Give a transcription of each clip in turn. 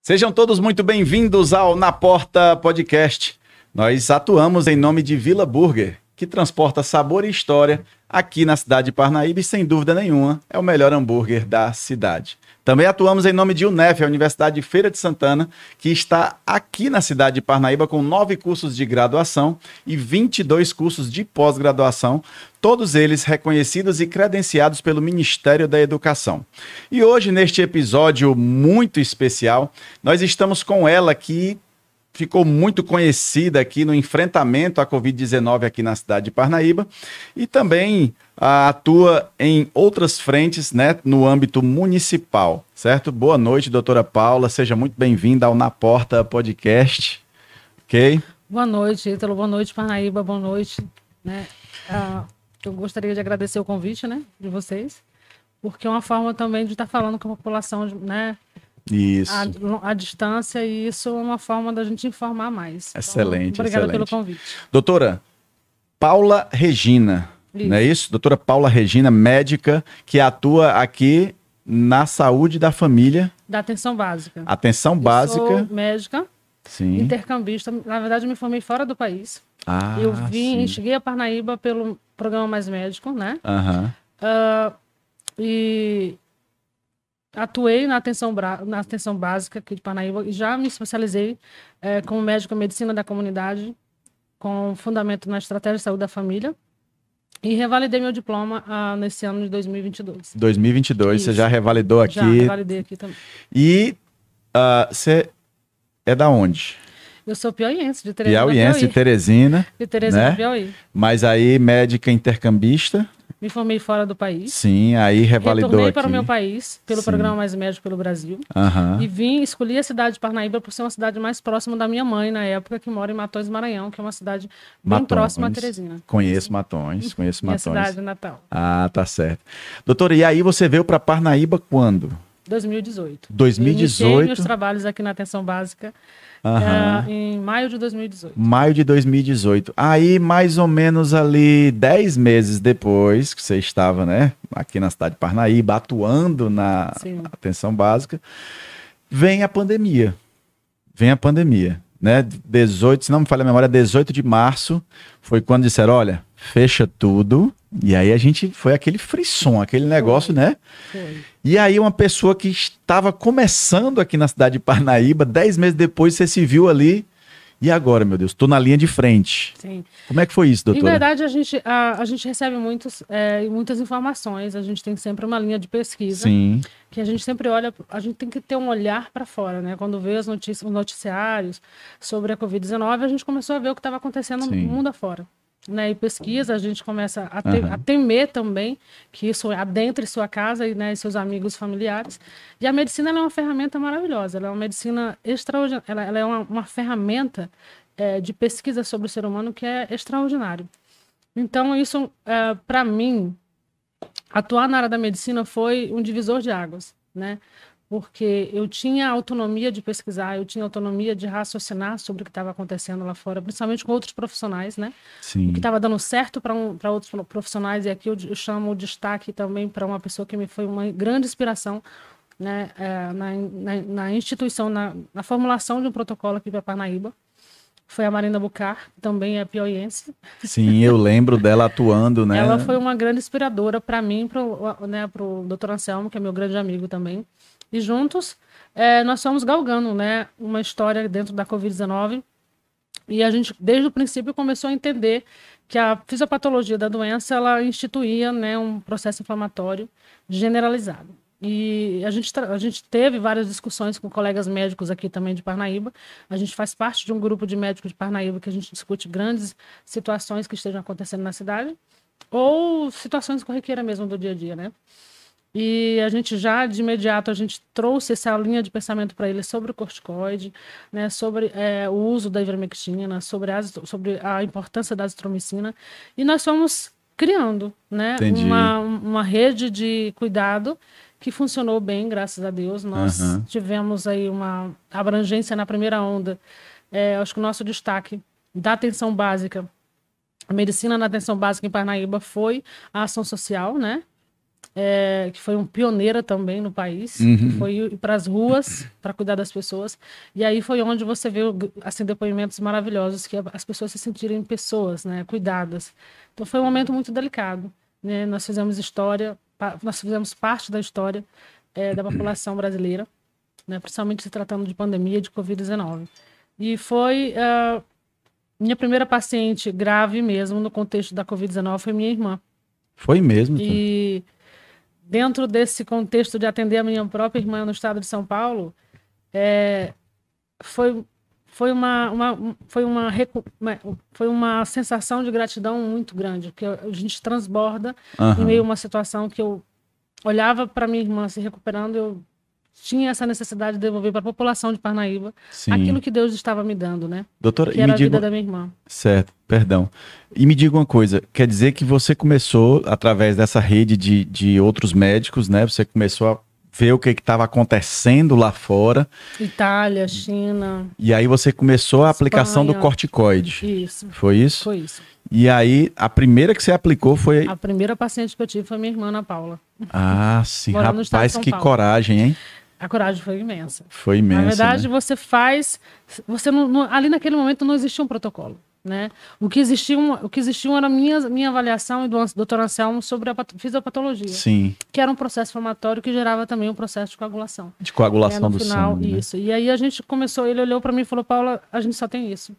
Sejam todos muito bem-vindos ao Na Porta Podcast. Nós atuamos em nome de Vila Burger, que transporta sabor e história aqui na cidade de Parnaíba e, sem dúvida nenhuma, é o melhor hambúrguer da cidade. Também atuamos em nome de UNEF, a Universidade de Feira de Santana, que está aqui na cidade de Parnaíba com 9 cursos de graduação e 22 cursos de pós-graduação, todos eles reconhecidos e credenciados pelo Ministério da Educação. E hoje, neste episódio muito especial, nós estamos com ela que ficou muito conhecida aqui no enfrentamento à Covid-19 aqui na cidade de Parnaíba e também atua em outras frentes, né, no âmbito municipal, certo? Boa noite, doutora Paula, seja muito bem-vinda ao Na Porta Podcast, ok? Boa noite, Ítalo, boa noite, Parnaíba, boa noite, né? Eu gostaria de agradecer o convite, né, de vocês, porque é uma forma também de estar falando com a população, né, isso. À distância, e isso é uma forma da gente informar mais. Excelente, então, obrigada excelente pelo convite. Doutora Paula Regina, não é isso? Doutora Paula Regina, médica que atua aqui na saúde da família. Da atenção básica. Atenção básica. Eu sou médica, sim, intercambista. Na verdade, eu me formei fora do país. Eu cheguei a Parnaíba pelo programa Mais Médico, né? E atuei na atenção básica aqui de Parnaíba e já me especializei como médico em medicina da comunidade, com fundamento na estratégia de saúde da família, e revalidei meu diploma nesse ano de 2022. 2022, isso. Você já revalidou aqui? Já revalidei aqui também. E você é da onde? Eu sou piauiense, de Teresina. Piauiense, de Teresina. De Teresina, né? Piauí. Mas aí, médica intercambista. Me formei fora do país. Sim, aí revalidou retornei aqui. para o meu país, pelo Sim. programa Mais Médico pelo Brasil. E escolhi a cidade de Parnaíba por ser uma cidade mais próxima da minha mãe, na época, que mora em Matões, Maranhão, que é uma cidade bem próxima a Teresina. Conheço Matões, conheço minha Matões. Minha cidade natal. Ah, tá certo. Doutora, e aí você veio para Parnaíba quando? 2018. 2018? Eu iniciei meus trabalhos aqui na atenção básica em maio de 2018. Maio de 2018. Aí, mais ou menos ali 10 meses depois que você estava, né, aqui na cidade de Parnaíba, atuando na atenção básica, vem a pandemia. Né? 18, se não me falha a memória, 18 de março foi quando disseram, olha, fecha tudo. E aí a gente foi aquele frisson, aquele negócio, né? Foi. E aí uma pessoa que estava começando aqui na cidade de Parnaíba, 10 meses depois você se viu ali. E agora, meu Deus, estou na linha de frente. Sim. Como é que foi isso, doutora? Em verdade, a gente recebe muitas informações, a gente tem sempre uma linha de pesquisa. Sim. Que a gente sempre olha, a gente tem que ter um olhar para fora, né? Quando vê as notícias, os noticiários sobre a Covid-19, a gente começou a ver o que estava acontecendo no mundo afora. Né, e pesquisa, a gente começa a temer também que isso adentre sua casa e, né, seus amigos familiares. E a medicina ela é uma ferramenta maravilhosa, ela é uma medicina extraordinária, ela é uma ferramenta de pesquisa sobre o ser humano que é extraordinário. Então, isso, para mim, atuar na área da medicina foi um divisor de águas, né? Porque eu tinha autonomia de pesquisar, eu tinha autonomia de raciocinar sobre o que estava acontecendo lá fora, principalmente com outros profissionais, né? Sim. O que estava dando certo para outros profissionais, e aqui eu chamo o destaque também para uma pessoa que me foi uma grande inspiração, né? Na instituição, na formulação de um protocolo aqui para Parnaíba. Foi a Marina Bucar, que também é piauiense. Sim, eu lembro dela atuando, né? Ela foi uma grande inspiradora para mim, para o Dr. Anselmo, que é meu grande amigo também. E juntos, nós fomos galgando, né, uma história dentro da Covid-19. E a gente, desde o princípio, começou a entender que a fisiopatologia da doença, ela instituía, né, um processo inflamatório generalizado. E a gente teve várias discussões com colegas médicos aqui também de Parnaíba. A gente faz parte de um grupo de médicos de Parnaíba que a gente discute grandes situações que estejam acontecendo na cidade, ou situações corriqueiras mesmo do dia a dia, né? E a gente já, de imediato, a gente trouxe essa linha de pensamento para ele sobre o corticoide, né, sobre o uso da ivermectina, sobre a importância da azitromicina. E nós fomos criando, né, uma rede de cuidado que funcionou bem, graças a Deus. Nós tivemos aí uma abrangência na primeira onda. Acho que o nosso destaque da atenção básica, a medicina na atenção básica em Parnaíba foi a ação social, né? que foi um pioneira também no país, que foi ir para as ruas para cuidar das pessoas. E aí foi onde você vê assim, depoimentos maravilhosos, que as pessoas se sentirem pessoas, né, cuidadas. Então foi um momento muito delicado, né? Nós fizemos parte da história da população brasileira, né, principalmente se tratando de pandemia de Covid-19. E foi minha primeira paciente grave mesmo no contexto da Covid-19 foi minha irmã. Foi mesmo? E dentro desse contexto de atender a minha própria irmã no estado de São Paulo, foi uma sensação de gratidão muito grande, porque a gente transborda em meio a uma situação que eu olhava para minha irmã se recuperando, eu tinha essa necessidade de devolver para a população de Parnaíba aquilo que Deus estava me dando, né? Doutora, que era a vida da minha irmã. Certo, perdão. E me diga uma coisa, quer dizer que você começou, através dessa rede de outros médicos, né? Você começou a ver o que estava acontecendo lá fora. Itália, China. E aí você começou a aplicação do corticoide. Isso. Foi isso? Foi isso. E aí, a primeira que você aplicou foi... A primeira paciente que eu tive foi minha irmã, Ana Paula. Ah, sim. Rapaz, que coragem, hein? A coragem foi imensa. Foi imensa, na verdade, né? você faz... ali naquele momento não existia um protocolo, né? O que existia era a minha avaliação e do Dr. Anselmo sobre a fisiopatologia. Sim. Que era um processo inflamatório que gerava também um processo de coagulação. De coagulação no do final, sangue, isso. Né? E aí a gente começou, ele olhou para mim e falou, Paula, a gente só tem isso.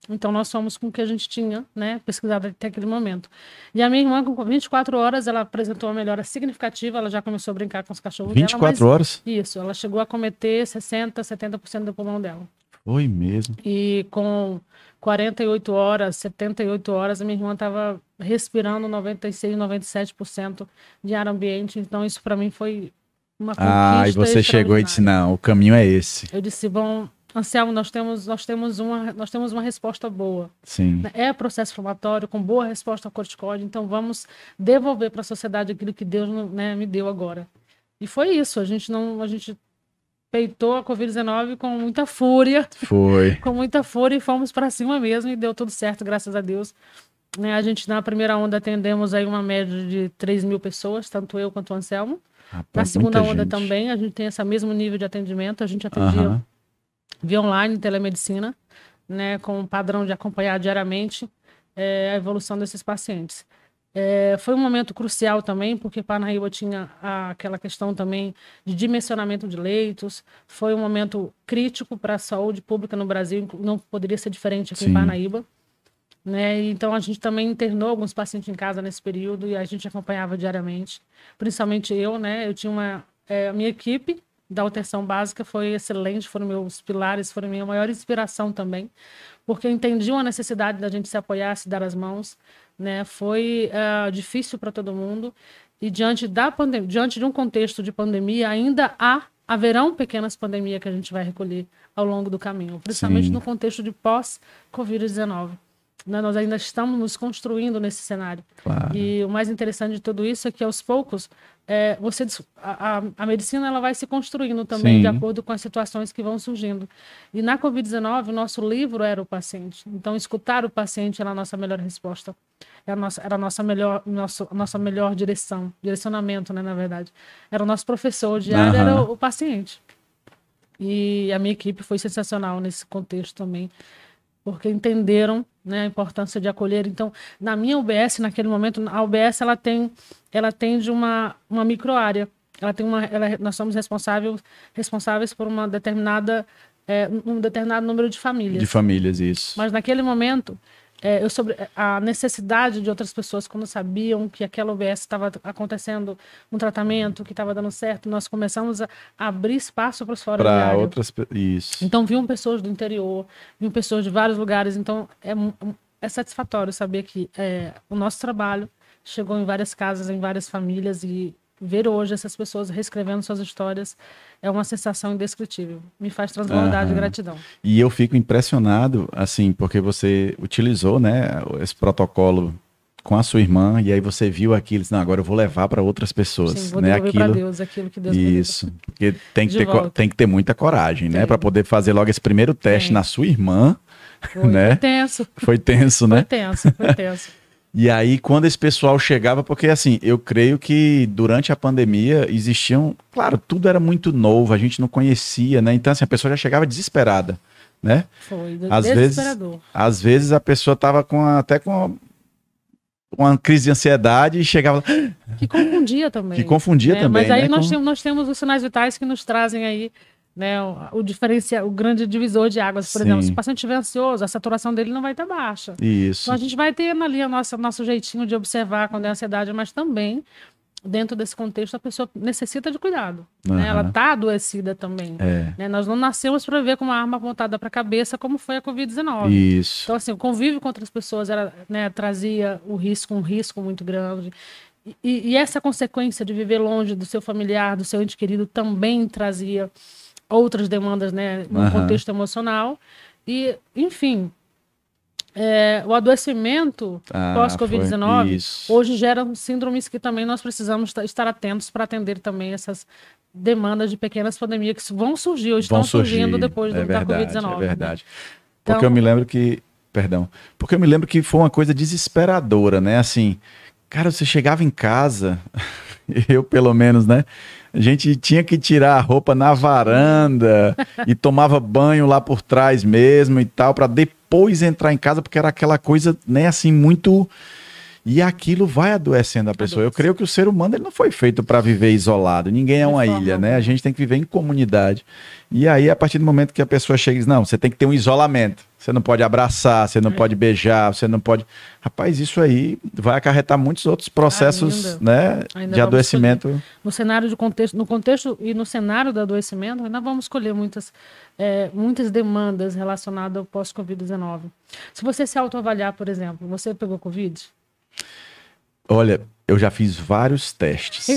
Então, nós fomos com o que a gente tinha, né, pesquisado até aquele momento. E a minha irmã, com 24 horas, ela apresentou uma melhora significativa, ela já começou a brincar com os cachorros 24 horas? Isso, ela chegou a cometer 60%, 70% do pulmão dela. Foi mesmo. E com 48 horas, 78 horas, a minha irmã estava respirando 96%, 97% de ar ambiente. Então, isso para mim foi uma conquista. E você chegou e disse, não, o caminho é esse. Eu disse, bom... Anselmo, nós temos uma resposta boa. Sim. É processo inflamatório, com boa resposta ao corticoide, então vamos devolver para a sociedade aquilo que Deus, né, me deu agora. E foi isso, a gente peitou a Covid-19 com muita fúria. Foi. Com muita fúria e fomos para cima mesmo e deu tudo certo, graças a Deus. Né, a gente, na primeira onda, atendemos aí uma média de 3 mil pessoas, tanto eu quanto o Anselmo. Na segunda onda também, a gente tem esse mesmo nível de atendimento, a gente atendia... via online, telemedicina, né, com um padrão de acompanhar diariamente a evolução desses pacientes. Foi um momento crucial também, porque Parnaíba tinha aquela questão também de dimensionamento de leitos, foi um momento crítico para a saúde pública no Brasil, não poderia ser diferente aqui em Parnaíba. Né? Então, a gente também internou alguns pacientes em casa nesse período e a gente acompanhava diariamente, principalmente eu, né, eu tinha a minha equipe da UTERção básica foi excelente, foram meus pilares, foram minha maior inspiração também, porque entendiam a necessidade da gente se apoiar, se dar as mãos, né? Foi difícil para todo mundo e diante de um contexto de pandemia ainda haverão pequenas pandemias que a gente vai recolher ao longo do caminho, principalmente no contexto de pós-Covid-19. Nós ainda estamos nos construindo nesse cenário. Claro. E o mais interessante de tudo isso é que, aos poucos, a medicina ela vai se construindo também de acordo com as situações que vão surgindo. E na Covid-19, o nosso livro era o paciente. Então, escutar o paciente era a nossa melhor resposta. Era a nossa melhor direcionamento, né, na verdade. Era o nosso professor diário, era o paciente. E a minha equipe foi sensacional nesse contexto também, porque entenderam, né, a importância de acolher. Então, na minha UBS, naquele momento, a UBS ela atende uma microárea. Nós somos responsáveis por um determinado número de famílias. De famílias, isso. Mas naquele momento, a necessidade de outras pessoas, quando sabiam que aquela UBS estava acontecendo um tratamento, que estava dando certo, nós começamos a abrir espaço para os fora de área. Isso. Então, viam pessoas do interior, viam pessoas de vários lugares. Então, é satisfatório saber que o nosso trabalho chegou em várias casas, em várias famílias, e ver hoje essas pessoas reescrevendo suas histórias é uma sensação indescritível. Me faz transbordar de gratidão. E eu fico impressionado, assim, porque você utilizou, né, esse protocolo com a sua irmã, e aí você viu aquilo e disse, não, agora eu vou levar para outras pessoas. Sim, vou né? devolver para Deus aquilo que Deus me deu. Isso, porque tem que ter muita coragem, né, para poder fazer logo esse primeiro teste na sua irmã. Foi né? tenso. Foi tenso, né? Foi tenso. E aí, quando esse pessoal chegava, porque assim, eu creio que durante a pandemia existiam, claro, tudo era muito novo, a gente não conhecia, né? Então, assim, a pessoa já chegava desesperada, né? Foi Às vezes, desesperador. às vezes a pessoa estava até com uma crise de ansiedade e chegava. Que confundia também. Que confundia né? também, Mas aí né? nós temos os sinais vitais que nos trazem aí, né, o diferencial, o grande divisor de águas. Por exemplo, se o paciente estiver ansioso, a saturação dele não vai estar baixa. Isso. Então a gente vai ter ali nosso jeitinho de observar quando é ansiedade, mas também, dentro desse contexto, a pessoa necessita de cuidado. Né? Ela está adoecida também. Né? Nós não nascemos para ver com uma arma apontada para a cabeça, como foi a Covid-19. Isso. Então, assim, o convívio com outras pessoas trazia um risco muito grande. E essa consequência de viver longe do seu familiar, do seu ente querido, também trazia outras demandas, né, no contexto emocional. E, enfim, o adoecimento pós-Covid-19 hoje gera síndromes que também nós precisamos estar atentos para atender também essas demandas de pequenas pandemias que vão surgir ou estão surgindo depois da Covid-19. É verdade. Né? Então, porque eu me lembro que... Perdão. Porque eu me lembro que foi uma coisa desesperadora, né? Assim, cara, você chegava em casa, eu pelo menos, né? A gente tinha que tirar a roupa na varanda e tomava banho lá por trás mesmo e tal, para depois entrar em casa, porque era aquela coisa, né, assim, muito... E aquilo vai adoecendo a pessoa. Eu creio que o ser humano ele não foi feito para viver isolado. Ninguém é uma ilha, né? A gente tem que viver em comunidade. E aí, a partir do momento que a pessoa chega e diz, não, você tem que ter um isolamento. Você não pode abraçar, você não pode beijar, você não pode... Rapaz, isso aí vai acarretar muitos outros processos, né, de adoecimento. No cenário de contexto, no contexto e no cenário do adoecimento, ainda vamos escolher muitas demandas relacionadas ao pós-Covid-19. Se você se autoavaliar, por exemplo, você pegou Covid? Olha, eu já fiz vários testes.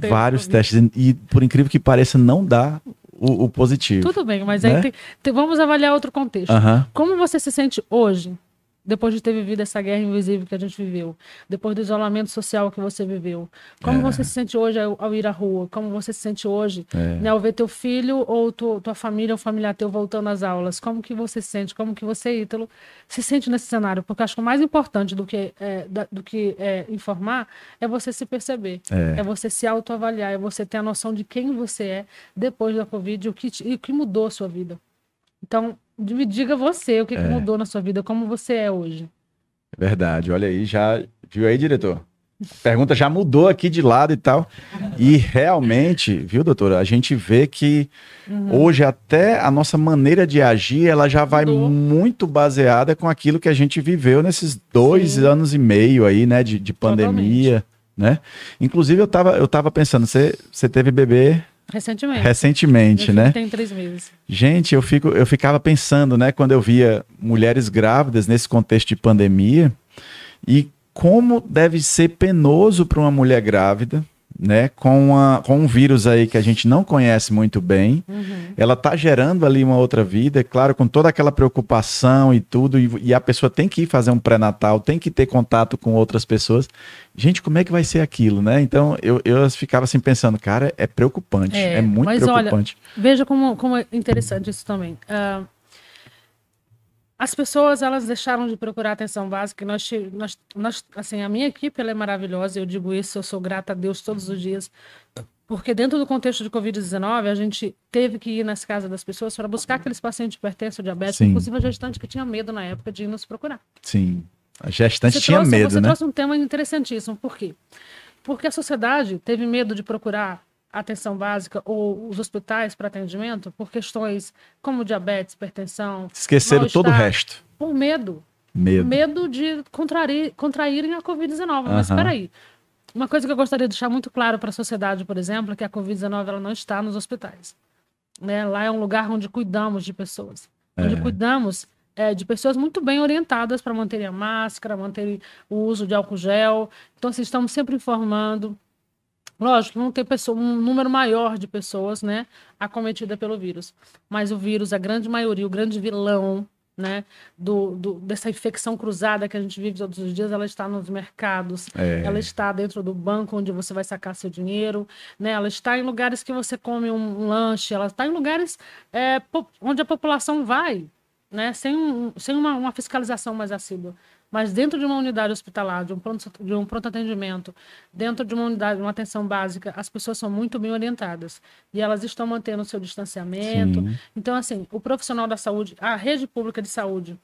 Vários testes. E, por incrível que pareça, não dá o positivo. Tudo bem, mas né? Aí vamos avaliar outro contexto. Como você se sente hoje, depois de ter vivido essa guerra invisível que a gente viveu, depois do isolamento social que você viveu? Como você se sente hoje ao ir à rua? Como você se sente hoje né, ao ver teu filho ou tua família ou familiar teu voltando às aulas? Como que você se sente? Como que você, Ítalo, se sente nesse cenário? Porque eu acho que o mais importante do que informar é você se perceber. É você se autoavaliar, é você ter a noção de quem você é depois da Covid e o que mudou a sua vida. Então, me diga você o que mudou na sua vida, como você é hoje. Verdade, olha aí, já viu aí, diretor? A pergunta já mudou aqui de lado e tal. E realmente, viu, doutora, a gente vê que hoje até a nossa maneira de agir, ela já vai muito baseada com aquilo que a gente viveu nesses 2 anos e meio aí, né, de pandemia, né? Inclusive, eu tava pensando, você teve bebê... Recentemente, né? Tem 3 meses. Gente, eu ficava pensando, né, quando eu via mulheres grávidas nesse contexto de pandemia, e como deve ser penoso para uma mulher grávida, né, com um vírus aí que a gente não conhece muito bem. Ela tá gerando ali uma outra vida, é claro, com toda aquela preocupação e tudo, e a pessoa tem que ir fazer um pré-natal, tem que ter contato com outras pessoas. Gente, como é que vai ser aquilo, né? Então, eu ficava assim pensando, cara, é preocupante, é muito preocupante. Olha, veja como é interessante isso também. As pessoas, elas deixaram de procurar atenção básica. Assim, a minha equipe, ela é maravilhosa, eu digo isso, eu sou grata a Deus todos os dias, porque dentro do contexto de Covid-19, a gente teve que ir nas casas das pessoas para buscar aqueles pacientes hipertensos, diabéticos, inclusive a gestante que tinha medo na época de ir nos procurar. Sim, a gestante tinha medo, né? Você trouxe um tema interessantíssimo, por quê? Porque a sociedade teve medo de procurar atenção básica ou os hospitais para atendimento por questões como diabetes, hipertensão. Esqueceram todo o resto. Por medo. Medo de contraírem a Covid-19. Mas espera aí. Uma coisa que eu gostaria de deixar muito claro para a sociedade, por exemplo, é que a Covid-19 ela não está nos hospitais. Né? Lá é um lugar onde cuidamos de pessoas. Onde cuidamos de pessoas muito bem orientadas para manterem a máscara, manterem o uso de álcool gel. Então, assim, estamos sempre informando. Lógico, vão ter um número maior de pessoas, né, acometidas pelo vírus. Mas o vírus, a grande maioria, o grande vilão, né, dessa infecção cruzada que a gente vive todos os dias, ela está nos mercados, ela está dentro do banco onde você vai sacar seu dinheiro, né, ela está em lugares que você come um lanche, ela está em lugares onde a população vai, né, sem uma fiscalização mais assídua. Mas dentro de uma unidade hospitalar, de um pronto atendimento, dentro de uma unidade, uma atenção básica, as pessoas são muito bem orientadas. E elas estão mantendo o seu distanciamento. Sim. Então, assim, o profissional da saúde, a rede pública de saúde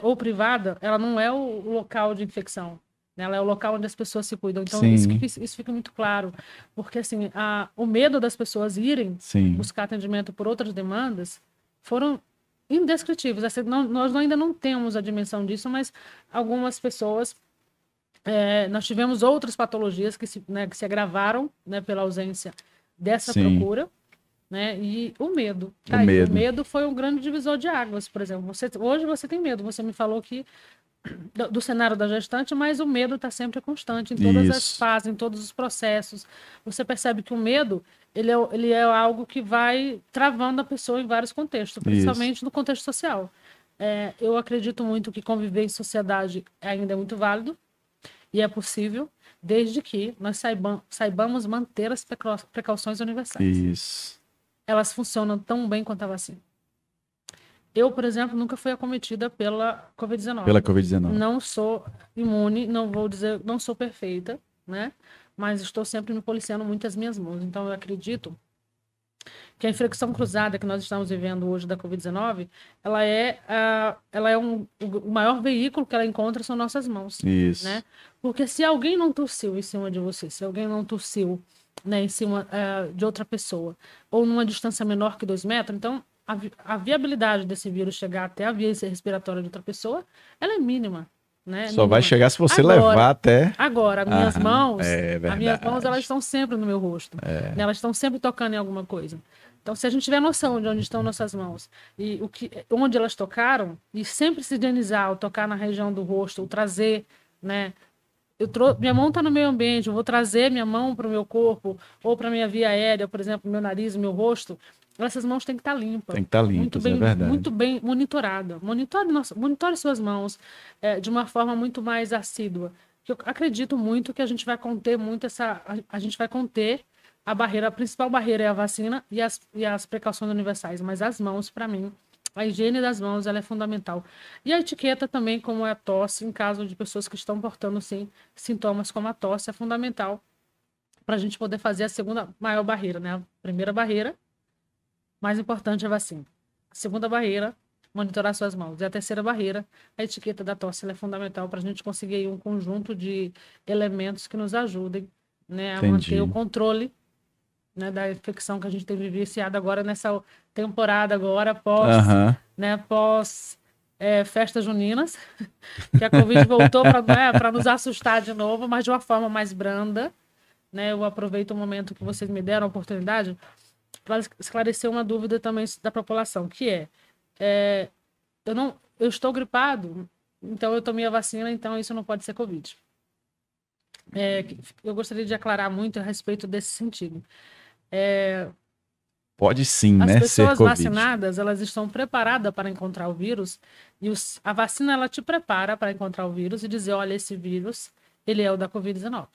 ou privada, ela não é o local de infecção. Né? Ela é o local onde as pessoas se cuidam. Então, isso fica muito claro. Porque, assim, o medo das pessoas irem buscar atendimento por outras demandas foram indescritíveis. Assim, nós ainda não temos a dimensão disso, mas algumas pessoas... nós tivemos outras patologias que se agravaram, né, pela ausência dessa procura. Né? E o medo. O medo foi um grande divisor de águas, por exemplo. Hoje você tem medo. Você me falou que do cenário da gestante, mas o medo está sempre constante em todas as fases, em todos os processos. Você percebe que o medo ele é algo que vai travando a pessoa em vários contextos, principalmente no contexto social. Eu acredito muito que conviver em sociedade ainda é muito válido e é possível, desde que nós saibamos manter as precauções universais. Isso. Elas funcionam tão bem quanto a vacina. Eu, por exemplo, nunca fui acometida pela Covid-19. Pela Covid-19. Não sou imune, não vou dizer, não sou perfeita, né? Mas estou sempre me policiando muito as minhas mãos. Então, eu acredito que a infecção cruzada que nós estamos vivendo hoje da Covid-19, ela é o maior veículo que ela encontra são nossas mãos. Isso. Né? Porque se alguém não tossiu em cima de você, se alguém não tossiu, né, em cima de outra pessoa, ou numa distância menor que 2 metros, então a viabilidade desse vírus chegar até a via respiratória de outra pessoa, ela é mínima. Né? Só vai chegar se você levar até... Agora, as minhas mãos, elas estão sempre no meu rosto. Né? Elas estão sempre tocando em alguma coisa. Então, se a gente tiver noção de onde estão nossas mãos e onde elas tocaram, e sempre se higienizar, ou tocar na região do rosto, ou trazer, né? Minha mão está no meio ambiente, eu vou trazer minha mão para o meu corpo, ou para a minha via aérea, por exemplo, meu nariz, meu rosto. Essas mãos têm que estar limpas. Tem que estar limpas, é verdade. Muito bem monitorada. Monitore suas mãos de uma forma muito mais assídua. Eu acredito muito que a gente vai conter a gente vai conter a barreira, a principal barreira é a vacina e as precauções universais, mas as mãos, para mim, a higiene das mãos ela é fundamental. E a etiqueta também, como é a tosse, em caso de pessoas que estão portando sim, sintomas como a tosse, é fundamental para a gente poder fazer a segunda maior barreira, né? A primeira barreira, mais importante é a vacina. A segunda barreira, monitorar suas mãos. E a terceira barreira, a etiqueta da tosse, ela é fundamental para a gente conseguir um conjunto de elementos que nos ajudem, né, a manter o controle, né, da infecção que a gente tem vivenciado agora nessa temporada agora, pós festas juninas, que a Covid voltou para nos assustar de novo, mas de uma forma mais branda. Né? Eu aproveito o momento que vocês me deram a oportunidade para esclarecer uma dúvida também da população, que eu estou gripado, então eu tomei a vacina, então isso não pode ser Covid. Eu gostaria de aclarar muito a respeito desse sentido. Pode sim, as né? Pessoas vacinadas, elas estão preparadas para encontrar o vírus e a vacina, ela te prepara para encontrar o vírus e dizer, olha, esse vírus, ele é o da Covid-19.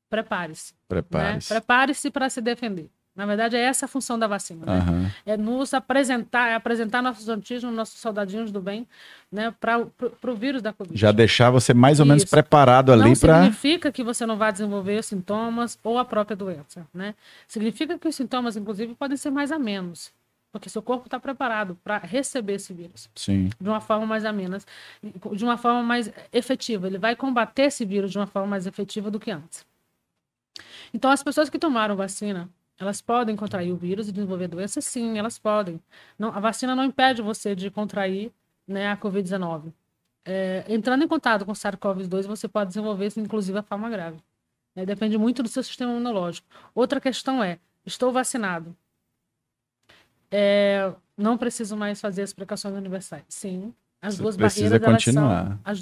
Prepare-se. Prepare-se. Né? Prepare-se para se defender. Na verdade, é essa a função da vacina. Né? É nos apresentar nossos antígenos, nossos soldadinhos do bem, né, para o vírus da Covid. Já deixar você mais ou menos preparado ali para... Não significa que você não vai desenvolver sintomas ou a própria doença. Né? Significa que os sintomas, inclusive, podem ser mais amenos. Porque seu corpo está preparado para receber esse vírus. Sim. De uma forma mais amena, de uma forma mais efetiva. Ele vai combater esse vírus de uma forma mais efetiva do que antes. Então, as pessoas que tomaram vacina, elas podem contrair o vírus e desenvolver doença? Sim, elas podem. Não, a vacina não impede você de contrair, né, a Covid-19. Entrando em contato com o SARS-CoV-2, você pode desenvolver, inclusive, a forma grave. Depende muito do seu sistema imunológico. Outra questão estou vacinado. Não preciso mais fazer as precauções universais. Sim, as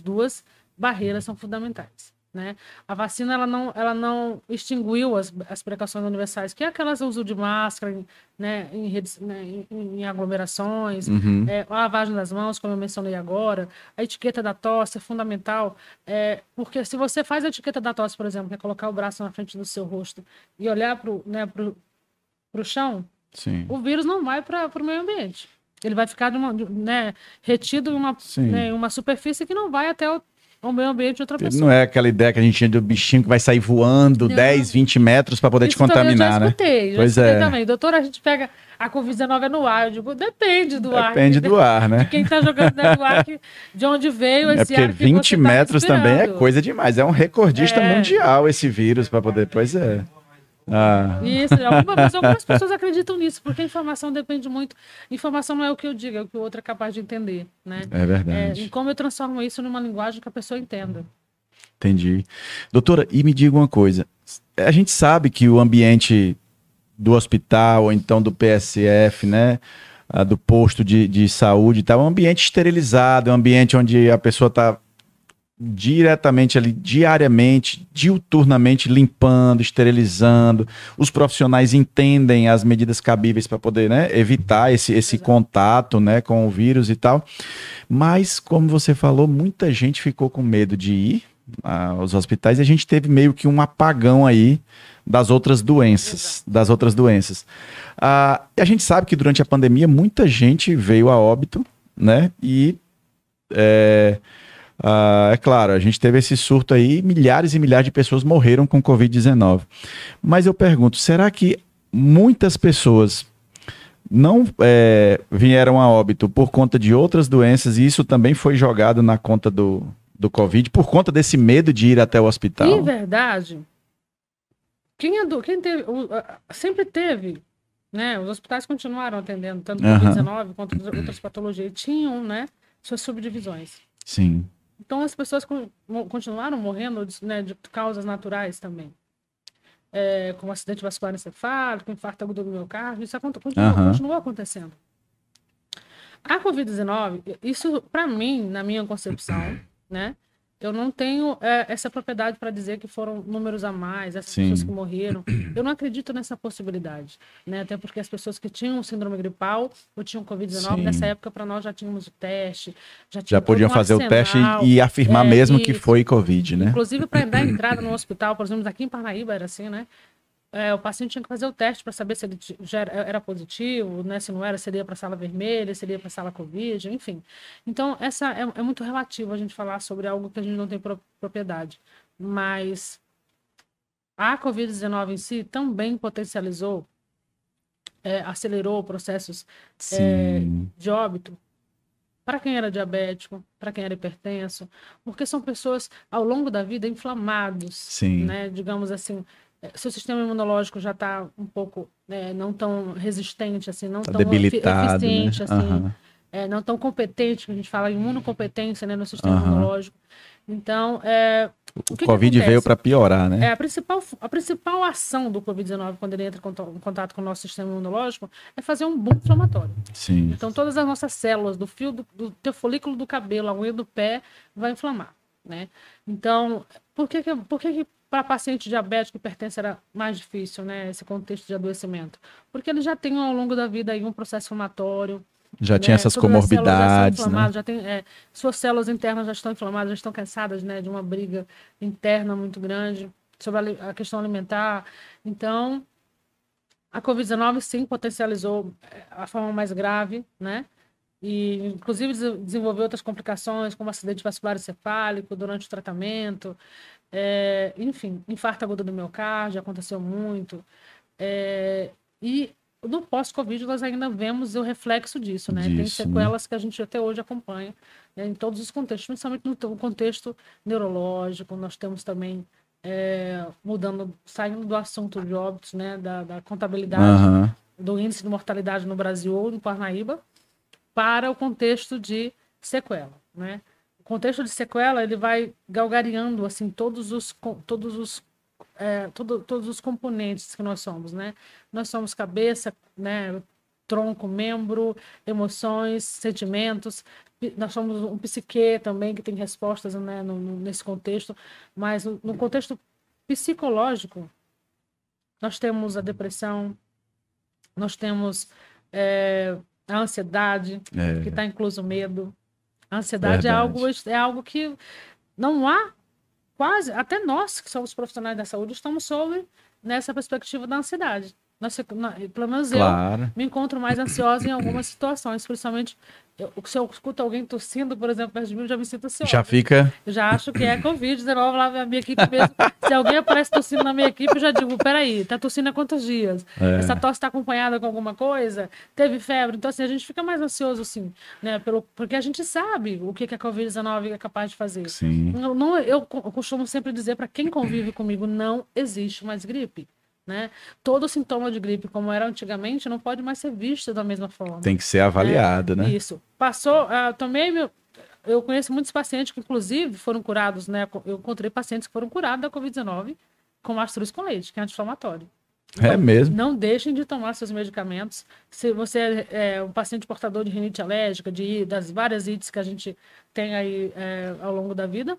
duas barreiras são fundamentais. Né? A vacina ela não extinguiu as precauções universais, que é aquelas uso de máscara, né, em redes, né, em aglomerações, a lavagem das mãos, como eu mencionei agora, a etiqueta da tosse é fundamental, porque se você faz a etiqueta da tosse, por exemplo, que é colocar o braço na frente do seu rosto e olhar para o chão, sim, o vírus não vai para o meio ambiente. Ele vai ficar retido em uma superfície que não vai até ao meio ambiente de outra Ele pessoa. não é aquela ideia que a gente tinha do bichinho que vai sair voando Não. 10, 20 metros para poder te contaminar, eu já escutei, né? Pois é. também. Doutora, a gente pega a Covid-19 no ar. Eu digo, depende do ar. Depende do ar, né? De quem está jogando dentro do ar, de onde veio esse ar que porque 20 você tá metros também é respirando. coisa demais. É um recordista mundial esse vírus para poder... Pois é. Isso, algumas pessoas acreditam nisso, porque a informação depende muito. Informação não é o que eu digo, é o que o outro é capaz de entender, né? É verdade. E como eu transformo isso numa linguagem que a pessoa entenda. Entendi. Doutora, e me diga uma coisa. A gente sabe que o ambiente do hospital, ou então do PSF, né? Do posto de saúde e tal, é um ambiente esterilizado, é um ambiente onde a pessoa está diretamente ali, diariamente, diuturnamente limpando, esterilizando. Os profissionais entendem as medidas cabíveis para poder, né, evitar esse contato, né, com o vírus e tal. Mas, como você falou, muita gente ficou com medo de ir aos hospitais e a gente teve meio que um apagão aí das outras doenças. A gente sabe que durante a pandemia muita gente veio a óbito, né, e é claro, a gente teve esse surto aí, milhares e milhares de pessoas morreram com Covid-19. Mas eu pergunto, será que muitas pessoas não vieram a óbito por conta de outras doenças e isso também foi jogado na conta do Covid, por conta desse medo de ir até o hospital? Em verdade, sempre teve, né? Os hospitais continuaram atendendo tanto Covid-19 quanto outras patologias. Tinham, né, suas subdivisões. Sim. Então, as pessoas continuaram morrendo, né, de causas naturais também. Como acidente vascular encefálico, infarto agudo do miocárdio, isso continua acontecendo. A Covid-19, isso, para mim, na minha concepção, né, eu não tenho essa propriedade para dizer que foram números a mais, essas pessoas que morreram. Eu não acredito nessa possibilidade, né? Até porque as pessoas que tinham síndrome gripal ou tinham Covid-19, nessa época, para nós já tínhamos o teste. Já podiam fazer o teste e afirmar mesmo que foi Covid, né? Inclusive, para dar entrada no hospital, por exemplo, aqui em Parnaíba era assim, né? O paciente tinha que fazer o teste para saber se ele já era positivo, né? Se não era, se ele ia para a sala vermelha, se ele ia para a sala Covid, enfim. Então, essa é muito relativo a gente falar sobre algo que a gente não tem propriedade. Mas a Covid-19 em si também potencializou, acelerou processos de óbito para quem era diabético, para quem era hipertenso, porque são pessoas, ao longo da vida, inflamados, né? Digamos assim, seu sistema imunológico já está um pouco não tão resistente, assim, não tão eficiente, né? Assim, não tão competente, que a gente fala imunocompetência, né, no sistema imunológico. Então, o Covid veio para piorar, né? A principal ação do Covid-19, quando ele entra em contato com o nosso sistema imunológico, é fazer um boom inflamatório. Sim. Então, todas as nossas células, do fio do teu folículo do cabelo, a unha do pé, vai inflamar, né? Então, por que para paciente diabético e hipertenso era mais difícil, né, esse contexto de adoecimento? Porque ele já tem ao longo da vida aí um processo inflamatório. Já tinha essas comorbidades, né? Suas células internas já estão inflamadas, já estão cansadas, né, de uma briga interna muito grande sobre a questão alimentar. Então, a Covid-19 sim potencializou a forma mais grave, né? E inclusive desenvolveu outras complicações, como acidente vascular encefálico durante o tratamento. Enfim, infarto agudo do miocárdio aconteceu muito. E no pós-Covid nós ainda vemos o reflexo disso, né? Tem sequelas que a gente até hoje acompanha, né, em todos os contextos, principalmente no contexto neurológico. Nós temos também, saindo do assunto de óbitos, né, da contabilidade do índice de mortalidade no Brasil ou no Parnaíba, para o contexto de sequela, né? O contexto de sequela, ele vai galgariando assim todos os componentes que nós somos, né? Nós somos cabeça, né, tronco, membro, emoções, sentimentos. Nós somos um psique também, que tem respostas, né, nesse contexto. Mas no contexto psicológico, nós temos a depressão, nós temos a ansiedade, que está incluso o medo. A ansiedade é algo que não há quase, até nós que somos profissionais da saúde, estamos sobre nessa perspectiva da ansiedade. Pelo menos Claro. eu me encontro mais ansiosa em algumas situações, principalmente se eu escuto alguém tossindo, por exemplo, perto de mim, eu já me sinto ansiosa. Já fica. Eu já acho que é Covid-19 lá na minha equipe mesmo. Se alguém aparece tossindo na minha equipe, eu já digo, peraí, tá tossindo há quantos dias? Essa tosse está acompanhada com alguma coisa? Teve febre? Então, assim, a gente fica mais ansioso, assim, né? Porque a gente sabe o que a Covid-19 é capaz de fazer. Sim. Eu costumo sempre dizer para quem convive comigo, não existe mais gripe. Né? Todo sintoma de gripe, como era antigamente, não pode mais ser visto da mesma forma. Tem que ser avaliado, né? Isso. Passou, eu conheço muitos pacientes que, inclusive, foram curados, né? Eu encontrei pacientes que foram curados da Covid-19 com mastruz com leite, que é anti-inflamatório. Então, É mesmo. não deixem de tomar seus medicamentos. Se você é um paciente portador de rinite alérgica, das várias ites que a gente tem aí ao longo da vida,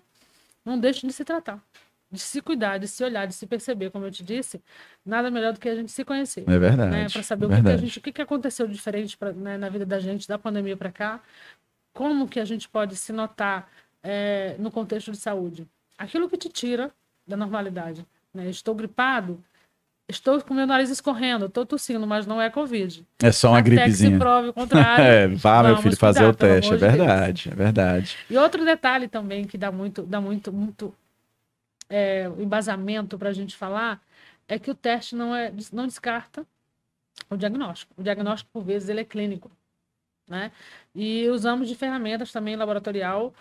não deixem de se tratar. De se cuidar, de se olhar, de se perceber, como eu te disse, nada melhor do que a gente se conhecer. É verdade. Né? Para saber o que aconteceu de diferente né, na vida da gente, da pandemia para cá, como que a gente pode se notar no contexto de saúde. Aquilo que te tira da normalidade. Né? Estou gripado, estou com meu nariz escorrendo, estou tossindo, mas não é Covid. É só uma gripezinha. Até que se prove o contrário. Vá, meu filho, fazer o teste. É verdade, é verdade. E outro detalhe também que dá muito o embasamento para a gente falar é que o teste não descarta o diagnóstico. O diagnóstico, por vezes, ele é clínico. Né? E usamos de ferramentas também laboratorial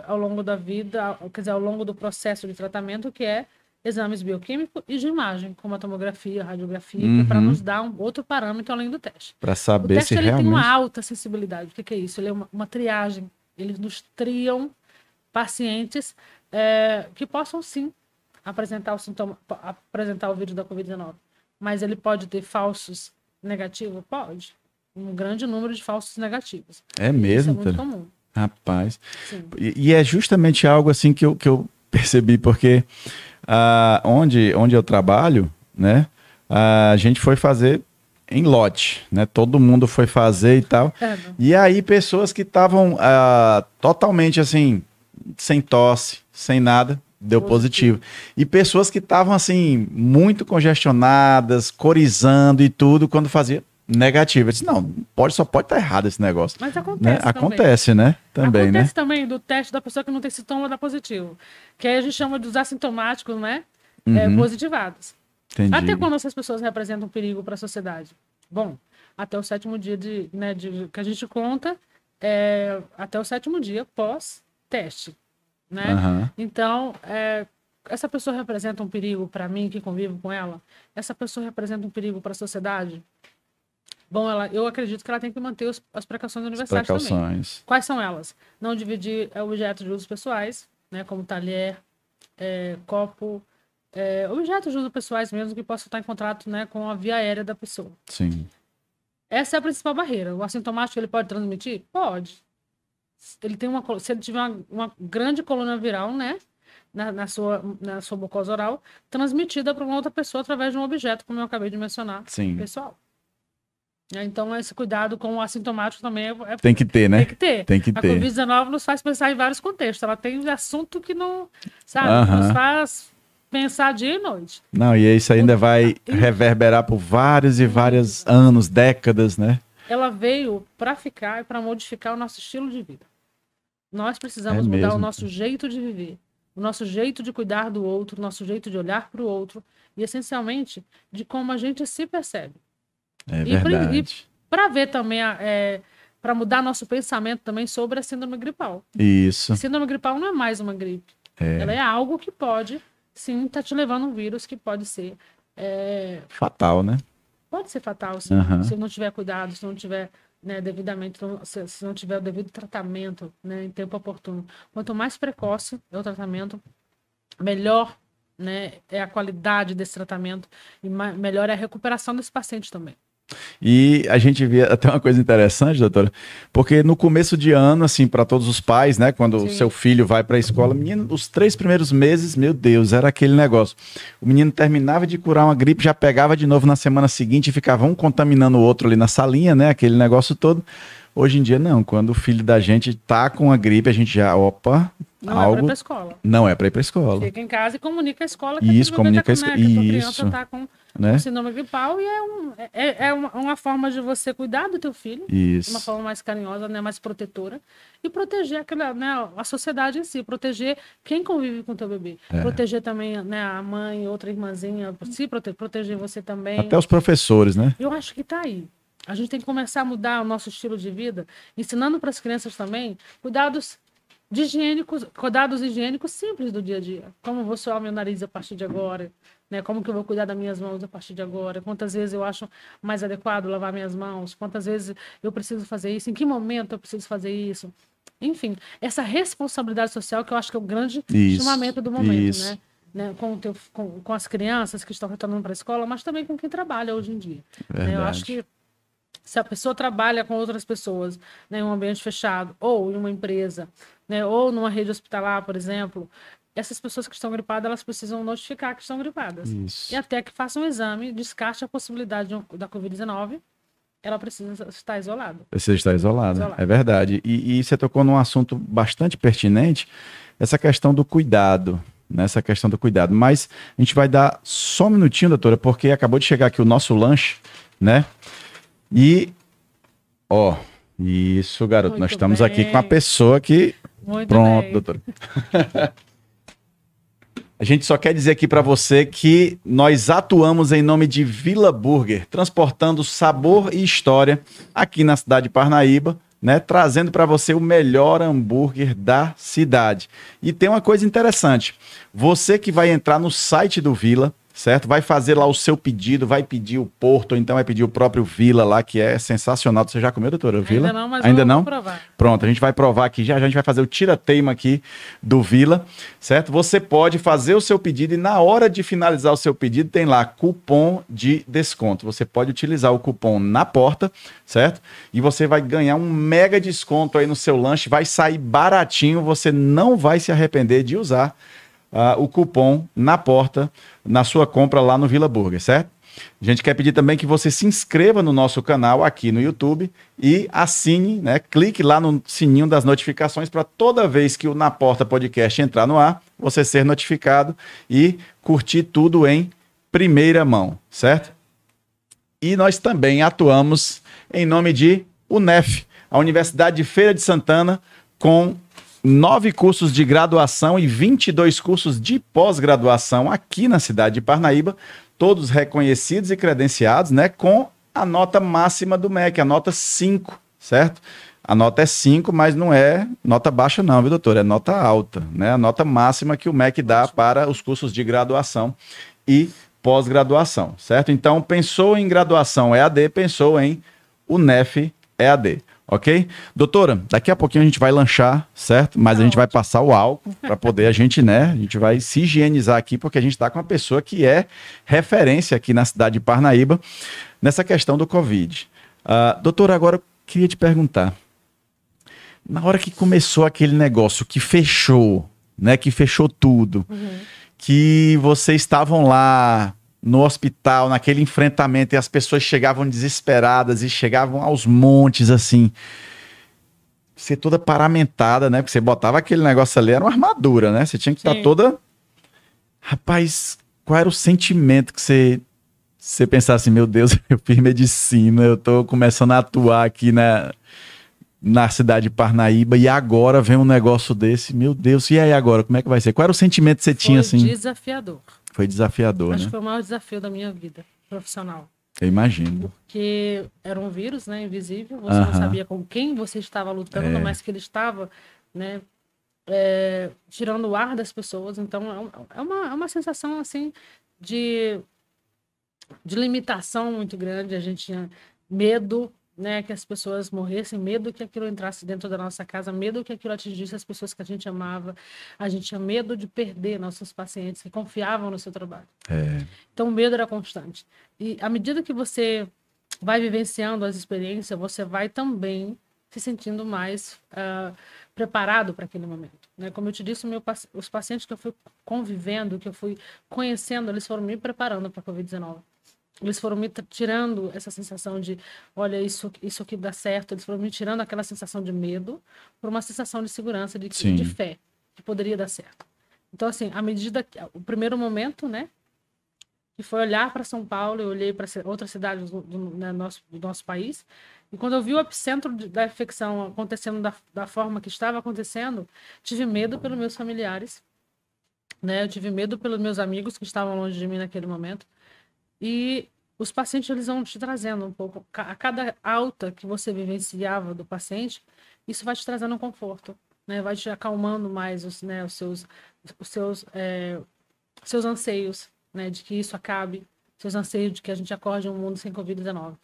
ao longo da vida, quer dizer, ao longo do processo de tratamento, que é exames bioquímicos e de imagem, como a tomografia, a radiografia, para nos dar um outro parâmetro além do teste. Para saber o teste, se ele realmente... tem uma alta sensibilidade. O que é isso? Ele é uma triagem. Eles nos triam pacientes que possam, sim, apresentar o sintoma, apresentar o vírus da Covid-19. Mas ele pode ter falsos negativos? Pode. Um grande número de falsos negativos. É mesmo? Isso é muito comum. Rapaz. E é justamente algo assim que eu percebi, porque onde eu trabalho, né, a gente foi fazer em lote, né? Todo mundo foi fazer e tal. E aí pessoas que estavam totalmente assim, sem tosse, sem nada, deu positivo. E pessoas que estavam assim, muito congestionadas, corizando e tudo, quando fazia negativo. Eu disse, não, só pode estar errado esse negócio. Mas acontece, né? Acontece, né? Também, acontece também do teste da pessoa que não tem sintoma dar positivo. Que aí a gente chama dos assintomáticos, né? Positivados. Entendi. Até quando essas pessoas representam um perigo para a sociedade? Bom, até o 7º dia que a gente conta, até o 7º dia pós-teste. Né? Então, essa pessoa representa um perigo para mim, que convivo com ela? Essa pessoa representa um perigo para a sociedade? Bom, eu acredito que ela tem que manter as precauções universais também. Quais são elas? Não dividir objetos de uso pessoais, né, como talher, copo, objetos de uso pessoais mesmo que possam estar em contato, né, com a via aérea da pessoa. Sim. Essa é a principal barreira. O assintomático, ele pode transmitir? Pode. Se ele tiver uma grande coluna viral, né, na sua mucosa oral, transmitida para uma outra pessoa através de um objeto, como eu acabei de mencionar, pessoal. Então, esse cuidado com o assintomático também tem que ter, né? Tem que ter. Tem que ter. A Covid-19 nos faz pensar em vários contextos. Ela tem assunto que não, sabe, nos faz pensar dia e noite. Não, e isso ainda vai reverberar por vários e vários anos, décadas, né? Ela veio para ficar e para modificar o nosso estilo de vida. Nós precisamos mudar o nosso jeito de viver, o nosso jeito de cuidar do outro, o nosso jeito de olhar para o outro e, essencialmente, de como a gente se percebe. É verdade. E para ver também, para mudar nosso pensamento também sobre a síndrome gripal. Isso. A síndrome gripal não é mais uma gripe. Ela é algo que pode, sim, estar te levando um vírus que pode ser... fatal, né? Pode ser fatal, sim. Se não tiver cuidado, se não tiver... Né, devidamente, se não tiver o devido tratamento, né, em tempo oportuno. Quanto mais precoce é o tratamento, melhor, né, é a qualidade desse tratamento e melhor é a recuperação desse paciente também. E a gente via até uma coisa interessante, doutora, porque no começo de ano, assim, para todos os pais, né, quando o seu filho vai para a escola, menino, os 3 primeiros meses, meu Deus, era aquele negócio. O menino terminava de curar uma gripe, já pegava de novo na semana seguinte e ficava um contaminando o outro ali na salinha, né, aquele negócio todo. Hoje em dia, não. Quando o filho da gente tá com a gripe, a gente já, não é para ir para a escola. Não é para ir para a escola. Fica em casa e comunica a escola que isso, comunica a escola. Que a criança está com né? Com síndrome gripal e é uma forma de você cuidar do teu filho. Isso. De uma forma mais carinhosa, né? Mais protetora. E proteger aquela, né? A sociedade em si. Proteger quem convive com o teu bebê. Proteger também, né? A mãe, outra irmãzinha. Se proteger você também. Até os professores, né? Eu acho que tá aí. A gente tem que começar a mudar o nosso estilo de vida, ensinando para as crianças também cuidados higiênicos simples do dia a dia. Como vou suar meu nariz a partir de agora, né? Como que eu vou cuidar das minhas mãos a partir de agora? Quantas vezes eu acho mais adequado lavar minhas mãos? Quantas vezes eu preciso fazer isso? Em que momento eu preciso fazer isso? Enfim, essa responsabilidade social que eu acho que é o grande chamamento do momento, né? Com as crianças que estão retornando para a escola, mas também com quem trabalha hoje em dia. Né? Eu acho que se a pessoa trabalha com outras pessoas, né, em um ambiente fechado, ou em uma empresa, né, ou numa rede hospitalar, por exemplo, essas pessoas que estão gripadas, elas precisam notificar que estão gripadas. Isso. E até que façam um exame, descarte a possibilidade da Covid-19, ela precisa estar isolada. Precisa estar isolada, é verdade. E você tocou num assunto bastante pertinente, essa questão do cuidado. Nessa questão do cuidado. Mas a gente vai dar só um minutinho, doutora, porque acabou de chegar aqui o nosso lanche, né? E, ó, isso, garoto, nós estamos aqui com uma pessoa que... Pronto, doutora. A gente só quer dizer aqui para você que nós atuamos em nome de Vila Burger, transportando sabor e história aqui na cidade de Parnaíba, né, trazendo para você o melhor hambúrguer da cidade. E tem uma coisa interessante, você que vai entrar no site do Vila, certo? Vai fazer lá o seu pedido, vai pedir o Porto, ou então vai pedir o próprio Vila lá, que é sensacional. Você já comeu, doutora, o Vila? Ainda não, mas ainda não? Provar. Pronto, a gente vai provar aqui, já a gente vai fazer o tira-teima aqui do Vila, certo? Você pode fazer o seu pedido e na hora de finalizar o seu pedido tem lá cupom de desconto. Você pode utilizar o cupom na porta, certo? E você vai ganhar um mega desconto aí no seu lanche, vai sair baratinho, você não vai se arrepender de usar o cupom na porta, na sua compra lá no Vila Burger, certo? A gente quer pedir também que você se inscreva no nosso canal aqui no YouTube e assine, né? Clique lá no sininho das notificações para toda vez que o Na Porta Podcast entrar no ar, você ser notificado e curtir tudo em primeira mão, certo? E nós também atuamos em nome de UNEF, a Universidade de Feira de Santana, com 9 cursos de graduação e 22 cursos de pós-graduação aqui na cidade de Parnaíba, todos reconhecidos e credenciados, né, com a nota máxima do MEC, a nota 5, certo? A nota é 5, mas não é nota baixa não, viu, doutor? É nota alta, né? A nota máxima que o MEC dá para os cursos de graduação e pós-graduação, certo? Então, pensou em graduação EAD, pensou em UNEF EAD. Ok? Doutora, daqui a pouquinho a gente vai lanchar, certo? Mas a gente vai passar o álcool para poder a gente vai se higienizar aqui, porque a gente está com uma pessoa que é referência aqui na cidade de Parnaíba nessa questão do Covid. Doutora, agora eu queria te perguntar, na hora que começou aquele negócio que fechou, né? Que fechou tudo, que vocês estavam lá no hospital, naquele enfrentamento, e as pessoas chegavam desesperadas e chegavam aos montes, assim, você toda paramentada, né? Porque você botava aquele negócio ali, era uma armadura, né? Você tinha que estar toda... Rapaz, qual era o sentimento que você pensava assim, meu Deus, eu fiz medicina, eu tô começando a atuar aqui na cidade de Parnaíba, e agora vem um negócio desse, meu Deus, e aí agora, como é que vai ser? Qual era o sentimento que você tinha, assim? Foi desafiador. Foi desafiador, Acho né? que foi o maior desafio da minha vida profissional. Eu imagino. Porque era um vírus, né, invisível, você não sabia com quem você estava lutando, mas que ele estava, né, tirando o ar das pessoas. Então, é uma sensação, assim, de limitação muito grande. A gente tinha medo, né, que as pessoas morressem, medo que aquilo entrasse dentro da nossa casa, medo que aquilo atingisse as pessoas que a gente amava. A gente tinha medo de perder nossos pacientes que confiavam no seu trabalho. Então, o medo era constante. E à medida que você vai vivenciando as experiências, você vai também se sentindo mais preparado para aquele momento. Né? Como eu te disse, os pacientes que eu fui convivendo, que eu fui conhecendo, eles foram me preparando para a Covid-19. Eles foram me tirando essa sensação de, olha, isso aqui dá certo. Eles foram me tirando aquela sensação de medo por uma sensação de segurança, de fé, que poderia dar certo. Então, assim, à medida que... O primeiro momento, né, que foi olhar para São Paulo, eu olhei para outras cidades do nosso país, e quando eu vi o epicentro da infecção acontecendo da forma que estava acontecendo, tive medo pelos meus familiares, né? Eu tive medo pelos meus amigos que estavam longe de mim naquele momento, e os pacientes, eles vão te trazendo um pouco, a cada alta que você vivenciava do paciente, isso vai te trazendo um conforto, né? Vai te acalmando mais né, os seus anseios, né, de que isso acabe, seus anseios de que a gente acorde um mundo sem Covid-19.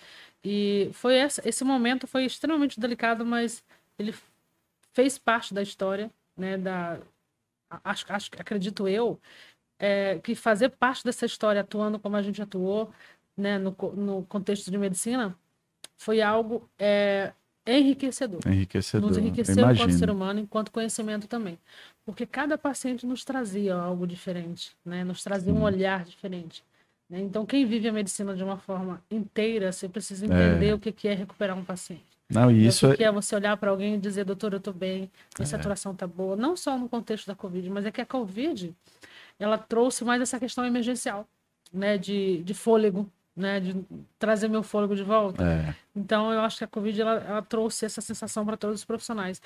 E foi esse momento foi extremamente delicado, mas ele fez parte da história, né, acredito eu, que fazer parte dessa história atuando como a gente atuou, né, no contexto de medicina, foi algo enriquecedor. Enriquecedor, Nos eu enriqueceu enquanto ser imagino. humano, enquanto conhecimento também. Porque cada paciente nos trazia algo diferente, né? Nos trazia um olhar diferente. Né? Então, quem vive a medicina de uma forma inteira, você precisa entender o que é recuperar um paciente. Não, e Né? isso O que é você olhar para alguém e dizer, doutor, eu estou bem, minha saturação está boa. Não só no contexto da Covid, mas é que a Covid, ela trouxe mais essa questão emergencial, né? De fôlego, né? De trazer meu fôlego de volta. Então, eu acho que a Covid, ela trouxe essa sensação para todos os profissionais.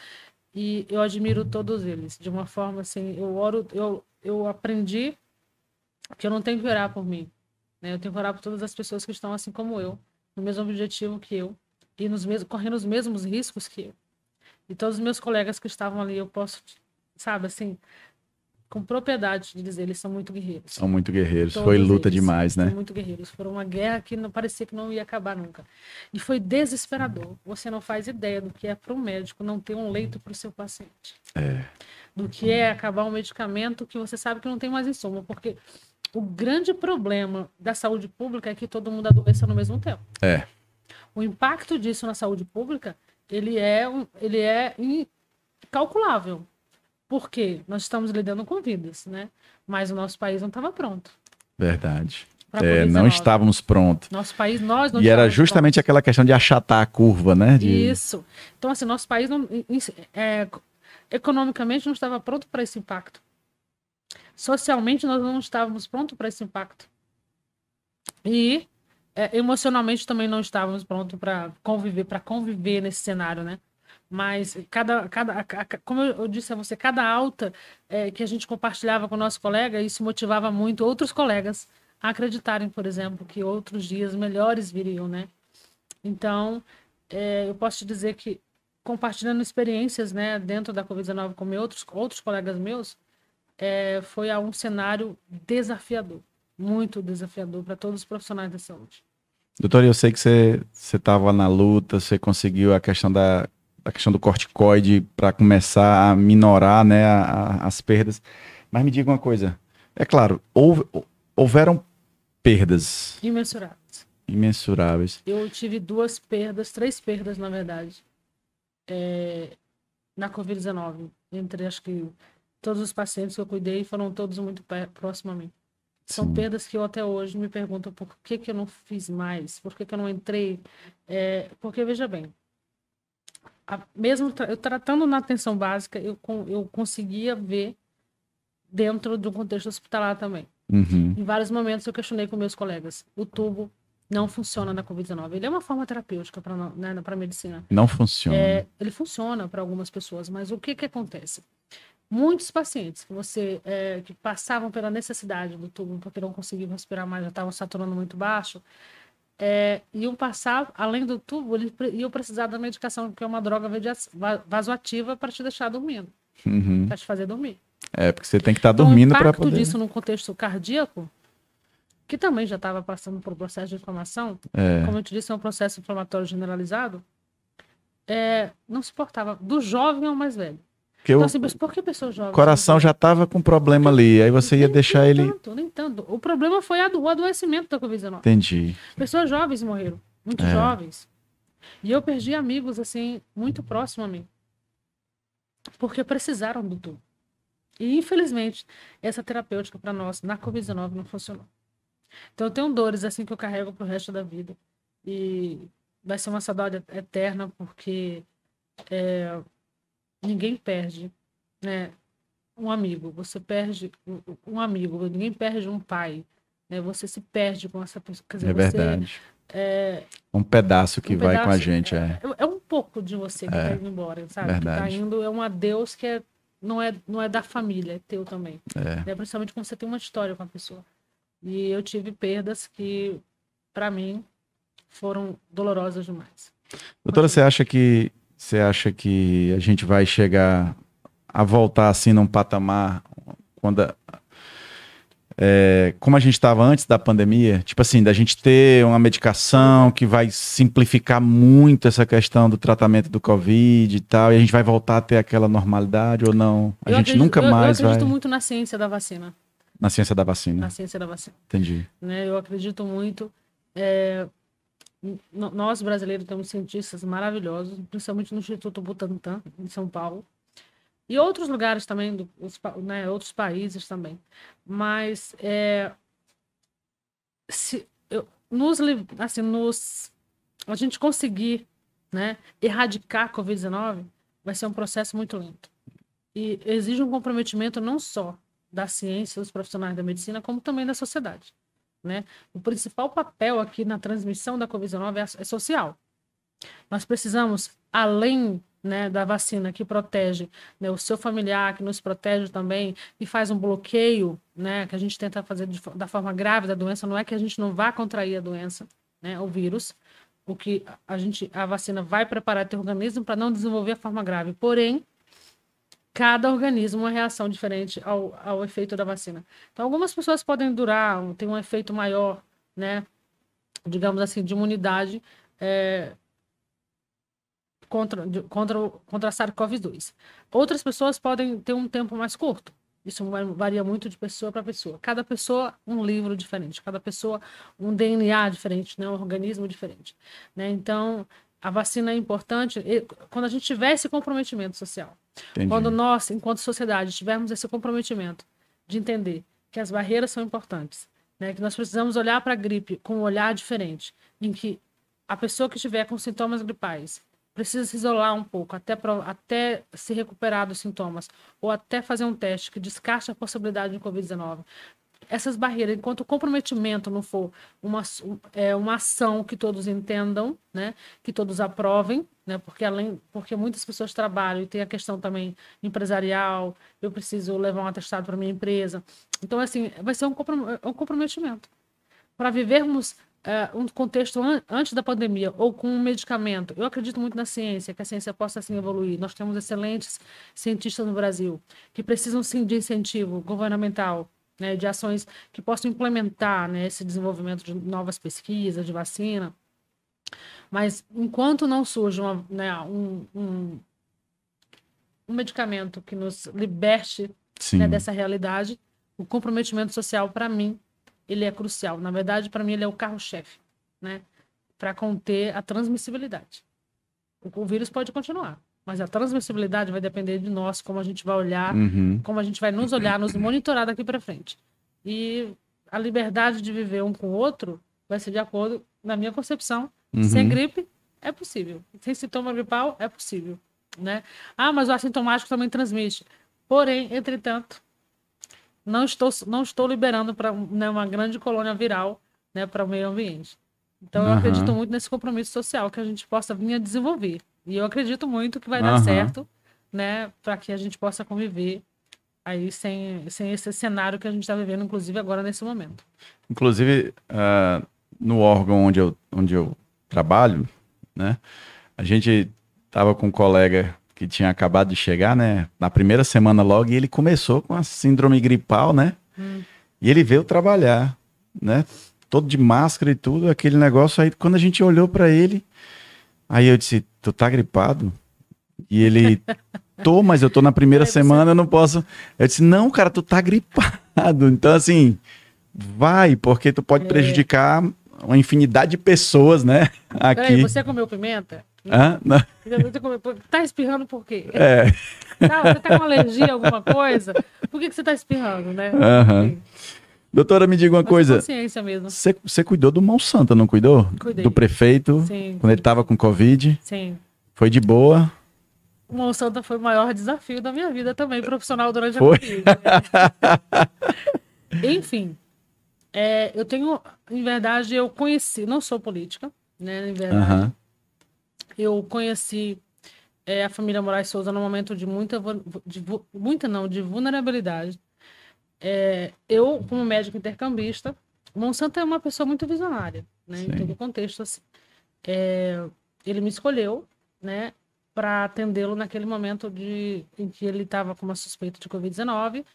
E eu admiro todos eles. De uma forma, assim, eu aprendi que eu não tenho que orar por mim. Né? Eu tenho que orar por todas as pessoas que estão assim como eu, no mesmo objetivo que eu, e correndo os mesmos riscos que eu. E todos os meus colegas que estavam ali, eu posso, sabe, assim, com propriedade de dizer, eles são muito guerreiros. São muito guerreiros. Todos Foi luta eles demais, né? foram muito guerreiros. Foram uma guerra que não parecia que não ia acabar nunca. E foi desesperador. Você não faz ideia do que é para um médico não ter um leito para o seu paciente. Do que é acabar um medicamento que você sabe que não tem mais insumo. Porque o grande problema da saúde pública é que todo mundo adoeça no mesmo tempo. O impacto disso na saúde pública, ele é incalculável. Porque nós estamos lidando com vidas, né? Mas o nosso país não estava pronto. Verdade. Pra Não estávamos prontos. Nosso país, nós não E era estávamos justamente prontos. aquela questão de achatar a curva, né? Isso. Então, assim, nosso país economicamente não estava pronto para esse impacto. Socialmente, nós não estávamos prontos para esse impacto. E emocionalmente também não estávamos prontos para conviver nesse cenário, né? Mas como eu disse a você, cada alta que a gente compartilhava com o nosso colega, isso motivava muito outros colegas a acreditarem, por exemplo, que outros dias melhores viriam, né? Então, eu posso te dizer que compartilhando experiências, né, dentro da Covid-19 com outros colegas meus, foi um cenário desafiador, muito desafiador para todos os profissionais da saúde. Doutor, eu sei que você estava na luta, você conseguiu a questão do corticoide para começar a minorar, né, as perdas. Mas me diga uma coisa. É claro, houveram perdas imensuráveis. Eu tive três perdas, na verdade, na Covid-19. Entre, acho que, todos os pacientes que eu cuidei foram todos muito próximos a mim. São perdas que eu até hoje me pergunto por que eu não fiz mais, por que eu não entrei. Porque, veja bem, mesmo eu tratando na atenção básica, eu conseguia ver dentro do contexto hospitalar também. Em vários momentos eu questionei com meus colegas. O tubo não funciona na Covid-19. Ele é uma forma terapêutica para a medicina. Não funciona. Ele funciona para algumas pessoas, mas o que acontece? Muitos pacientes que passavam pela necessidade do tubo porque não conseguiam respirar mais, já estavam saturando muito baixo, iam passar, além do tubo, iam precisar da medicação, que é uma droga vasoativa para te deixar dormindo, para te fazer dormir. Porque você tem que estar dormindo para poder... O impacto disso no contexto cardíaco, que também já estava passando por um processo de inflamação, como eu te disse, é um processo inflamatório generalizado, não suportava, do jovem ao mais velho. Então, assim, por que pessoas jovens? O coração já estava com problema ali, aí você ia deixar ele... Nem tanto. O problema foi o adoecimento da Covid-19. Entendi. Pessoas jovens morreram, muito jovens. E eu perdi amigos, assim, muito próximos a mim. Porque precisaram do tubo. E, infelizmente, essa terapêutica para nós, na Covid-19, não funcionou. Então, eu tenho dores, assim, que eu carrego pro resto da vida. E vai ser uma saudade eterna, porque ninguém perde, né, um amigo. Você perde um amigo, ninguém perde um pai, né? Você se perde com essa pessoa. Quer dizer, É verdade. É, Um pedaço que um vai pedaço, com a gente, é um pouco de você que tá indo embora, sabe? Que tá verdade. indo, é um adeus que não é da família, é teu também. Né? Principalmente quando você tem uma história com a pessoa. E eu tive perdas que, para mim, foram dolorosas demais. Doutora, você acha que a gente vai chegar a voltar assim num patamar quando como a gente estava antes da pandemia, tipo assim, da gente ter uma medicação que vai simplificar muito essa questão do tratamento do Covid e tal, e a gente vai voltar a ter aquela normalidade ou não? A gente nunca mais vai... Eu acredito muito na ciência da vacina. Na ciência da vacina. Na ciência da vacina. Entendi. Né? Eu acredito muito. Nós, brasileiros, temos cientistas maravilhosos, principalmente no Instituto Butantan, em São Paulo. E outros lugares também, né, outros países também. Mas a gente conseguir, né, erradicar a Covid-19 vai ser um processo muito lento. E exige um comprometimento não só da ciência, dos profissionais da medicina, como também da sociedade. Né? O principal papel aqui na transmissão da Covid-19 é social. Nós precisamos, além, né, da vacina que protege, né, o seu familiar, que nos protege também, e faz um bloqueio, né, que a gente tenta fazer da forma grave da doença, não é que a gente não vá contrair a doença, né, o vírus, o que a vacina vai preparar teu organismo para não desenvolver a forma grave. Porém, cada organismo uma reação diferente ao efeito da vacina. Então, algumas pessoas podem ter um efeito maior, né, digamos assim, de imunidade contra a SARS-CoV-2. Outras pessoas podem ter um tempo mais curto. Isso varia muito de pessoa para pessoa. Cada pessoa, um livro diferente. Cada pessoa, um DNA diferente, né, um organismo diferente. Né? Então, a vacina é importante quando a gente tiver esse comprometimento social. Entendi. Quando nós, enquanto sociedade, tivermos esse comprometimento de entender que as barreiras são importantes, né? Que nós precisamos olhar para a gripe com um olhar diferente, em que a pessoa que estiver com sintomas gripais precisa se isolar um pouco até se recuperar dos sintomas, ou até fazer um teste que descarte a possibilidade de Covid-19. Essas barreiras, enquanto o comprometimento não for uma ação que todos entendam, né, que todos aprovem, né, porque muitas pessoas trabalham e tem a questão também empresarial, eu preciso levar um atestado para minha empresa. Então, assim, vai ser um comprometimento. Para vivermos um contexto antes da pandemia ou com um medicamento, eu acredito muito na ciência, que a ciência possa assim evoluir. Nós temos excelentes cientistas no Brasil que precisam sim de incentivo governamental, né, de ações que possam implementar, né, esse desenvolvimento de novas pesquisas, de vacina. Mas enquanto não surge um medicamento que nos liberte, né, dessa realidade, o comprometimento social, para mim, ele é crucial. Na verdade, para mim, ele é o carro-chefe, né, para conter a transmissibilidade. O vírus pode continuar, mas a transmissibilidade vai depender de nós, como a gente vai olhar, como a gente vai nos olhar, nos monitorar daqui para frente. E a liberdade de viver um com o outro vai ser de acordo, na minha concepção, sem gripe é possível, sem sintoma gripal é possível, né? Ah, mas o assintomático também transmite. Porém, entretanto, não estou liberando para, né, uma grande colônia viral, né, para o meio ambiente. Então, eu acredito muito nesse compromisso social que a gente possa vir a desenvolver. E eu acredito muito que vai dar certo, né, para que a gente possa conviver aí sem esse cenário que a gente está vivendo, inclusive agora nesse momento. Inclusive, no órgão onde eu trabalho, né, a gente estava com um colega que tinha acabado de chegar, né, na primeira semana logo, e ele começou com a síndrome gripal, né, e ele veio trabalhar, né, todo de máscara e tudo, aquele negócio. Aí quando a gente olhou para ele, aí eu disse, tu tá gripado? E ele, mas eu tô na primeira semana, eu não posso. Eu disse, não, cara, tu tá gripado. Então, assim, vai, porque tu pode prejudicar uma infinidade de pessoas, né, aqui. Peraí, você comeu pimenta? Não. Tá espirrando por quê? Você tá com alergia a alguma coisa? Por que você tá espirrando, né? Doutora, me diga uma coisa. Consciência mesmo. Você cuidou do Monsanto, não cuidou? Cuidei. Do prefeito, sim, quando ele tava com Covid? Sim. Foi de boa? O Monsanto foi o maior desafio da minha vida também, profissional durante a Covid. Enfim, Eu tenho, em verdade, eu conheci, não sou política, né, em verdade. Aham. Eu conheci a família Moraes Souza num momento de de vulnerabilidade. Eu, como médico intercambista, Monsanto é uma pessoa muito visionária, né, em todo o Sim. contexto, assim. Ele me escolheu, né, para atendê-lo naquele momento em que ele estava com uma suspeita de Covid-19.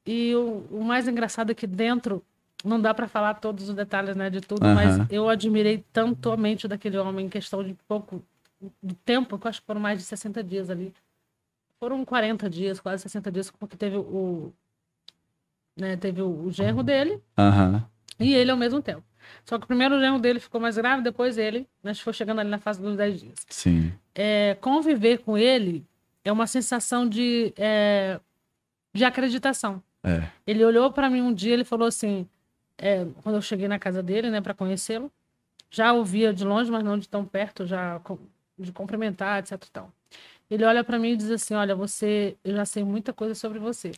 E o mais engraçado é que dentro, não dá para falar todos os detalhes, né, de tudo, mas Aham. eu admirei tanto a mente daquele homem em questão de pouco de tempo, que eu acho que foram mais de 60 dias ali. Foram 40 dias, quase 60 dias, porque teve o genro dele Aham. e ele ao mesmo tempo. Só que primeiro o genro dele ficou mais grave, depois ele, mas foi chegando ali na fase dos 10 dias. Sim. Conviver com ele é uma sensação de acreditação. É. Ele olhou para mim um dia, ele falou assim, quando eu cheguei na casa dele, né, para conhecê-lo, já ouvia de longe, mas não de tão perto, de cumprimentar, etc. e tal. Ele olha para mim e diz assim, olha, eu já sei muita coisa sobre você.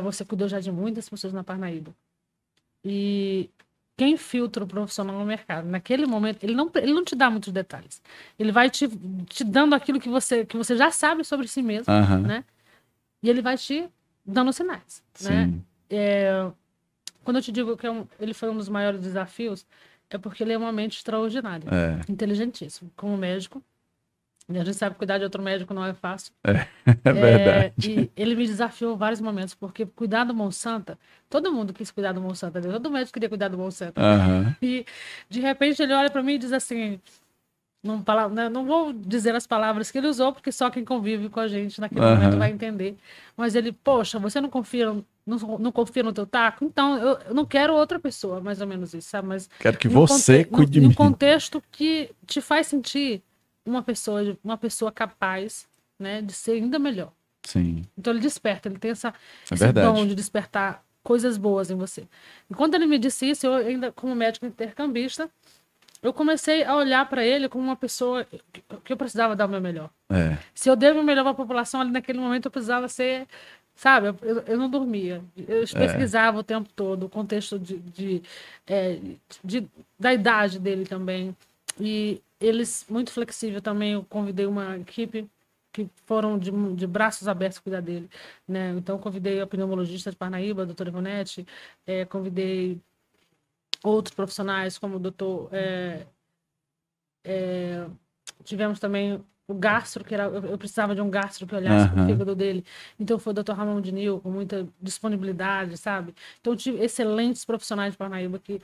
Você cuidou já de muitas pessoas na Parnaíba. E quem filtra o profissional no mercado? Naquele momento, ele não te dá muitos detalhes. Ele vai te dando aquilo que você já sabe sobre si mesmo, Aham. né? E ele vai te dando sinais, né? Sim. Quando eu te digo que ele foi um dos maiores desafios, é porque ele é uma mente extraordinária, É. inteligentíssimo, como médico. E a gente sabe que cuidar de outro médico não é fácil. É. É verdade. E ele me desafiou em vários momentos, porque cuidar do Monsanto, todo mundo quis cuidar do Monsanto, né? Todo médico queria cuidar do Monsanto. Aham. E de repente ele olha para mim e diz assim, não vou dizer as palavras que ele usou, porque só quem convive com a gente naquele momento vai Aham. entender. Mas ele, poxa, você não confia no teu taco? Então eu não quero outra pessoa, mais ou menos isso, sabe? Mas Quero que você cuide de em um mim. contexto que te faz sentir uma pessoa capaz, né, de ser ainda melhor. Sim. Então ele desperta, ele tem É esse dom verdade. de despertar coisas boas em você. E quando ele me disse isso, eu ainda, como médico intercambista, eu comecei a olhar para ele como uma pessoa que eu precisava dar o meu melhor. É. Se eu devo o melhor para a população, ali naquele momento eu precisava ser, sabe, eu não dormia. Eu É. pesquisava o tempo todo, o contexto é, da idade dele também. E eles, muito flexível também, eu convidei uma equipe que foram de braços abertos cuidar dele, né? Então, convidei a pneumologista de Parnaíba, a doutora Ivonete, convidei outros profissionais, como o doutor... tivemos também o gastro, eu precisava de um gastro que olhasse para o Aham. fígado dele. Então, foi o doutor Ramon Dinil, com muita disponibilidade, sabe? Então, eu tive excelentes profissionais de Parnaíba que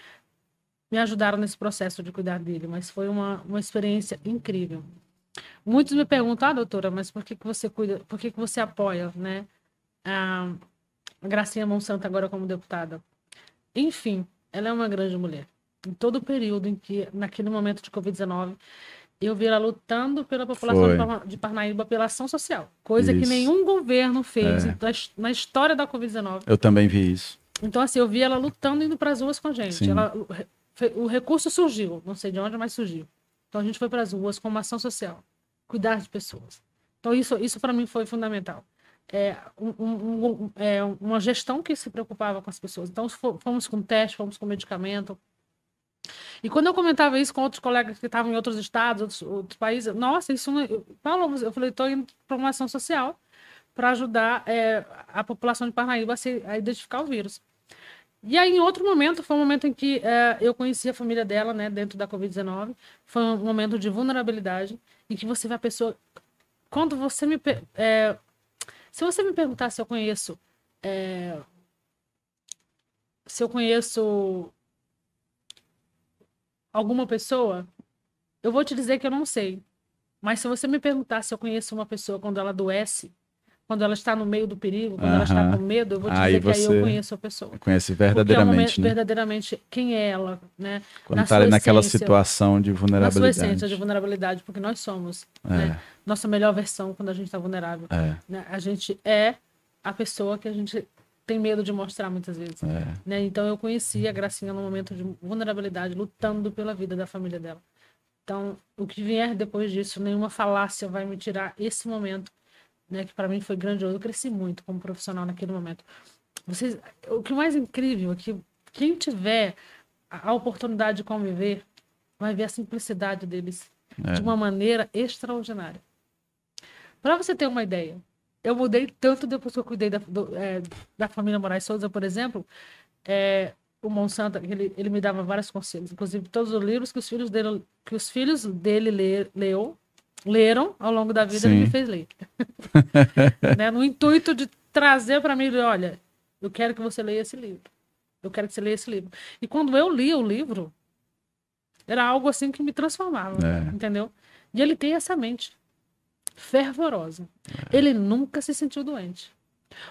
me ajudaram nesse processo de cuidar dele, mas foi uma experiência incrível. Muitos me perguntam, doutora, mas por que você cuida, por que você apoia, né, a Gracinha Monsanto agora como deputada? Enfim, ela é uma grande mulher. Em todo o período em que, naquele momento de Covid-19, eu vi ela lutando pela população Foi. de Parnaíba, pela ação social, coisa que Isso. nenhum governo fez É. na história da Covid-19. Eu também vi isso. Então, assim, eu vi ela lutando, indo para as ruas com a gente. Sim. O recurso surgiu, não sei de onde, mas surgiu. Então, a gente foi para as ruas com uma ação social, cuidar de pessoas. Então, isso para mim foi fundamental. Uma gestão que se preocupava com as pessoas. Então, fomos com teste, fomos com medicamento. E quando eu comentava isso com outros colegas que estavam em outros estados, outros países, nossa, isso não... Paulo, eu falei, estou indo para uma ação social para ajudar a população de Parnaíba a identificar o vírus. E aí, em outro momento, foi um momento em que eu conheci a família dela, né, dentro da Covid-19. Foi um momento de vulnerabilidade, em que você vê a pessoa... Quando você se você me perguntar se eu conheço... se eu conheço alguma pessoa, eu vou te dizer que eu não sei. Mas se você me perguntar se eu conheço uma pessoa quando ela adoece, quando ela está no meio do perigo, quando ela está com Aham. medo, eu vou te Aí dizer que aí eu você conheço a pessoa. conhece Porque é um momento verdadeiramente, né? verdadeiramente quem é ela, né? Quando Na tá ali sua naquela essência, situação de na sua essência de vulnerabilidade. vulnerabilidade, porque nós somos, né? É. Nossa melhor versão quando a gente está vulnerável, É. né? A gente é a pessoa que a gente tem medo de mostrar muitas vezes, É. né? Então eu conheci a Gracinha no momento de vulnerabilidade, lutando pela vida da família dela. Então, o que vier depois disso, nenhuma falácia vai me tirar esse momento, né, que para mim foi grandioso. Eu cresci muito como profissional naquele momento. O que mais incrível é que quem tiver a oportunidade de conviver, vai ver a simplicidade deles de uma maneira extraordinária. Para você ter uma ideia, eu mudei tanto depois que eu cuidei da família Moraes Souza, por exemplo, o Monsanto, ele me dava vários conselhos, inclusive todos os livros que os filhos dele leram ao longo da vida. Sim. Ele me fez ler. Né? No intuito de trazer para mim, olha, eu quero que você leia esse livro. Eu quero que você leia esse livro. E quando eu li o livro, era algo assim que me transformava, entendeu? E ele tem essa mente fervorosa. Ele nunca se sentiu doente.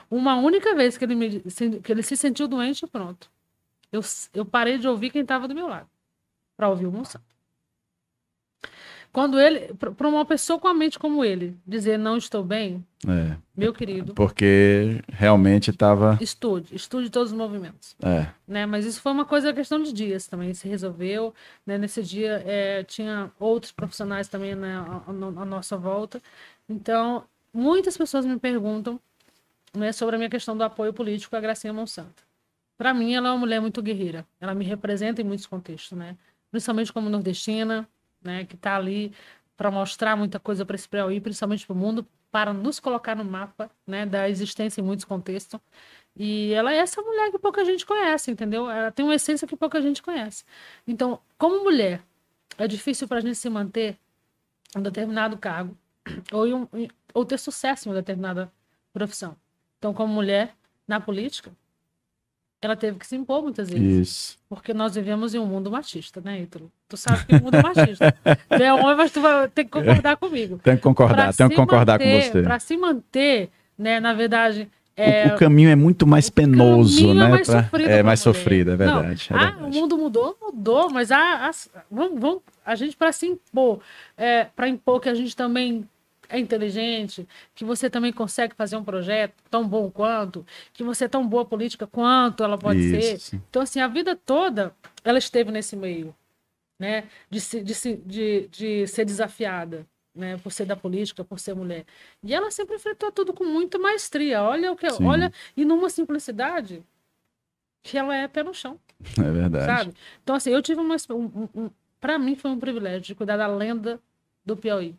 Uma única vez que ele se sentiu doente, pronto. Eu parei de ouvir quem estava do meu lado para ouvir o Monsanto. Quando ele, para uma pessoa com a mente como ele, dizer não estou bem, meu querido. Porque realmente estava. Estude todos os movimentos. Né? Mas isso foi uma questão de dias também. Se resolveu. Né? Nesse dia tinha outros profissionais também, né, à nossa volta. Então, muitas pessoas me perguntam, né, sobre a minha questão do apoio político à Gracinha Monsanto. Para mim, ela é uma mulher muito guerreira. Ela me representa em muitos contextos, né? Principalmente como nordestina, né, que está ali para mostrar muita coisa para esse Piauí, principalmente para o mundo, para nos colocar no mapa, né, da existência em muitos contextos. E ela é essa mulher que pouca gente conhece, entendeu? Ela tem uma essência que pouca gente conhece. Então, como mulher, é difícil para a gente se manter em um determinado cargo ou ter sucesso em uma determinada profissão. Então, como mulher, na política, ela teve que se impor muitas vezes. Isso. Porque nós vivemos em um mundo machista, né, Ítalo? Tu sabe que o mundo é machista. Tu é homem, mas tu vai ter que concordar comigo. Tenho que concordar com você. Para se manter, né, na verdade... O caminho é muito mais penoso, né? É mais sofrido, é verdade. Não, o mundo mudou, mas a gente, para se impor, para impor que a gente também é inteligente, que você também consegue fazer um projeto tão bom quanto, que você é tão boa política quanto ela pode ser. Então, assim, a vida toda ela esteve nesse meio, né? De ser desafiada, né? Por ser da política, por ser mulher. E ela sempre enfrentou tudo com muita maestria. Olha e numa simplicidade que ela é pé no chão. É verdade. Sabe? Então, assim, eu tive para mim foi um privilégio de cuidar da lenda do Piauí.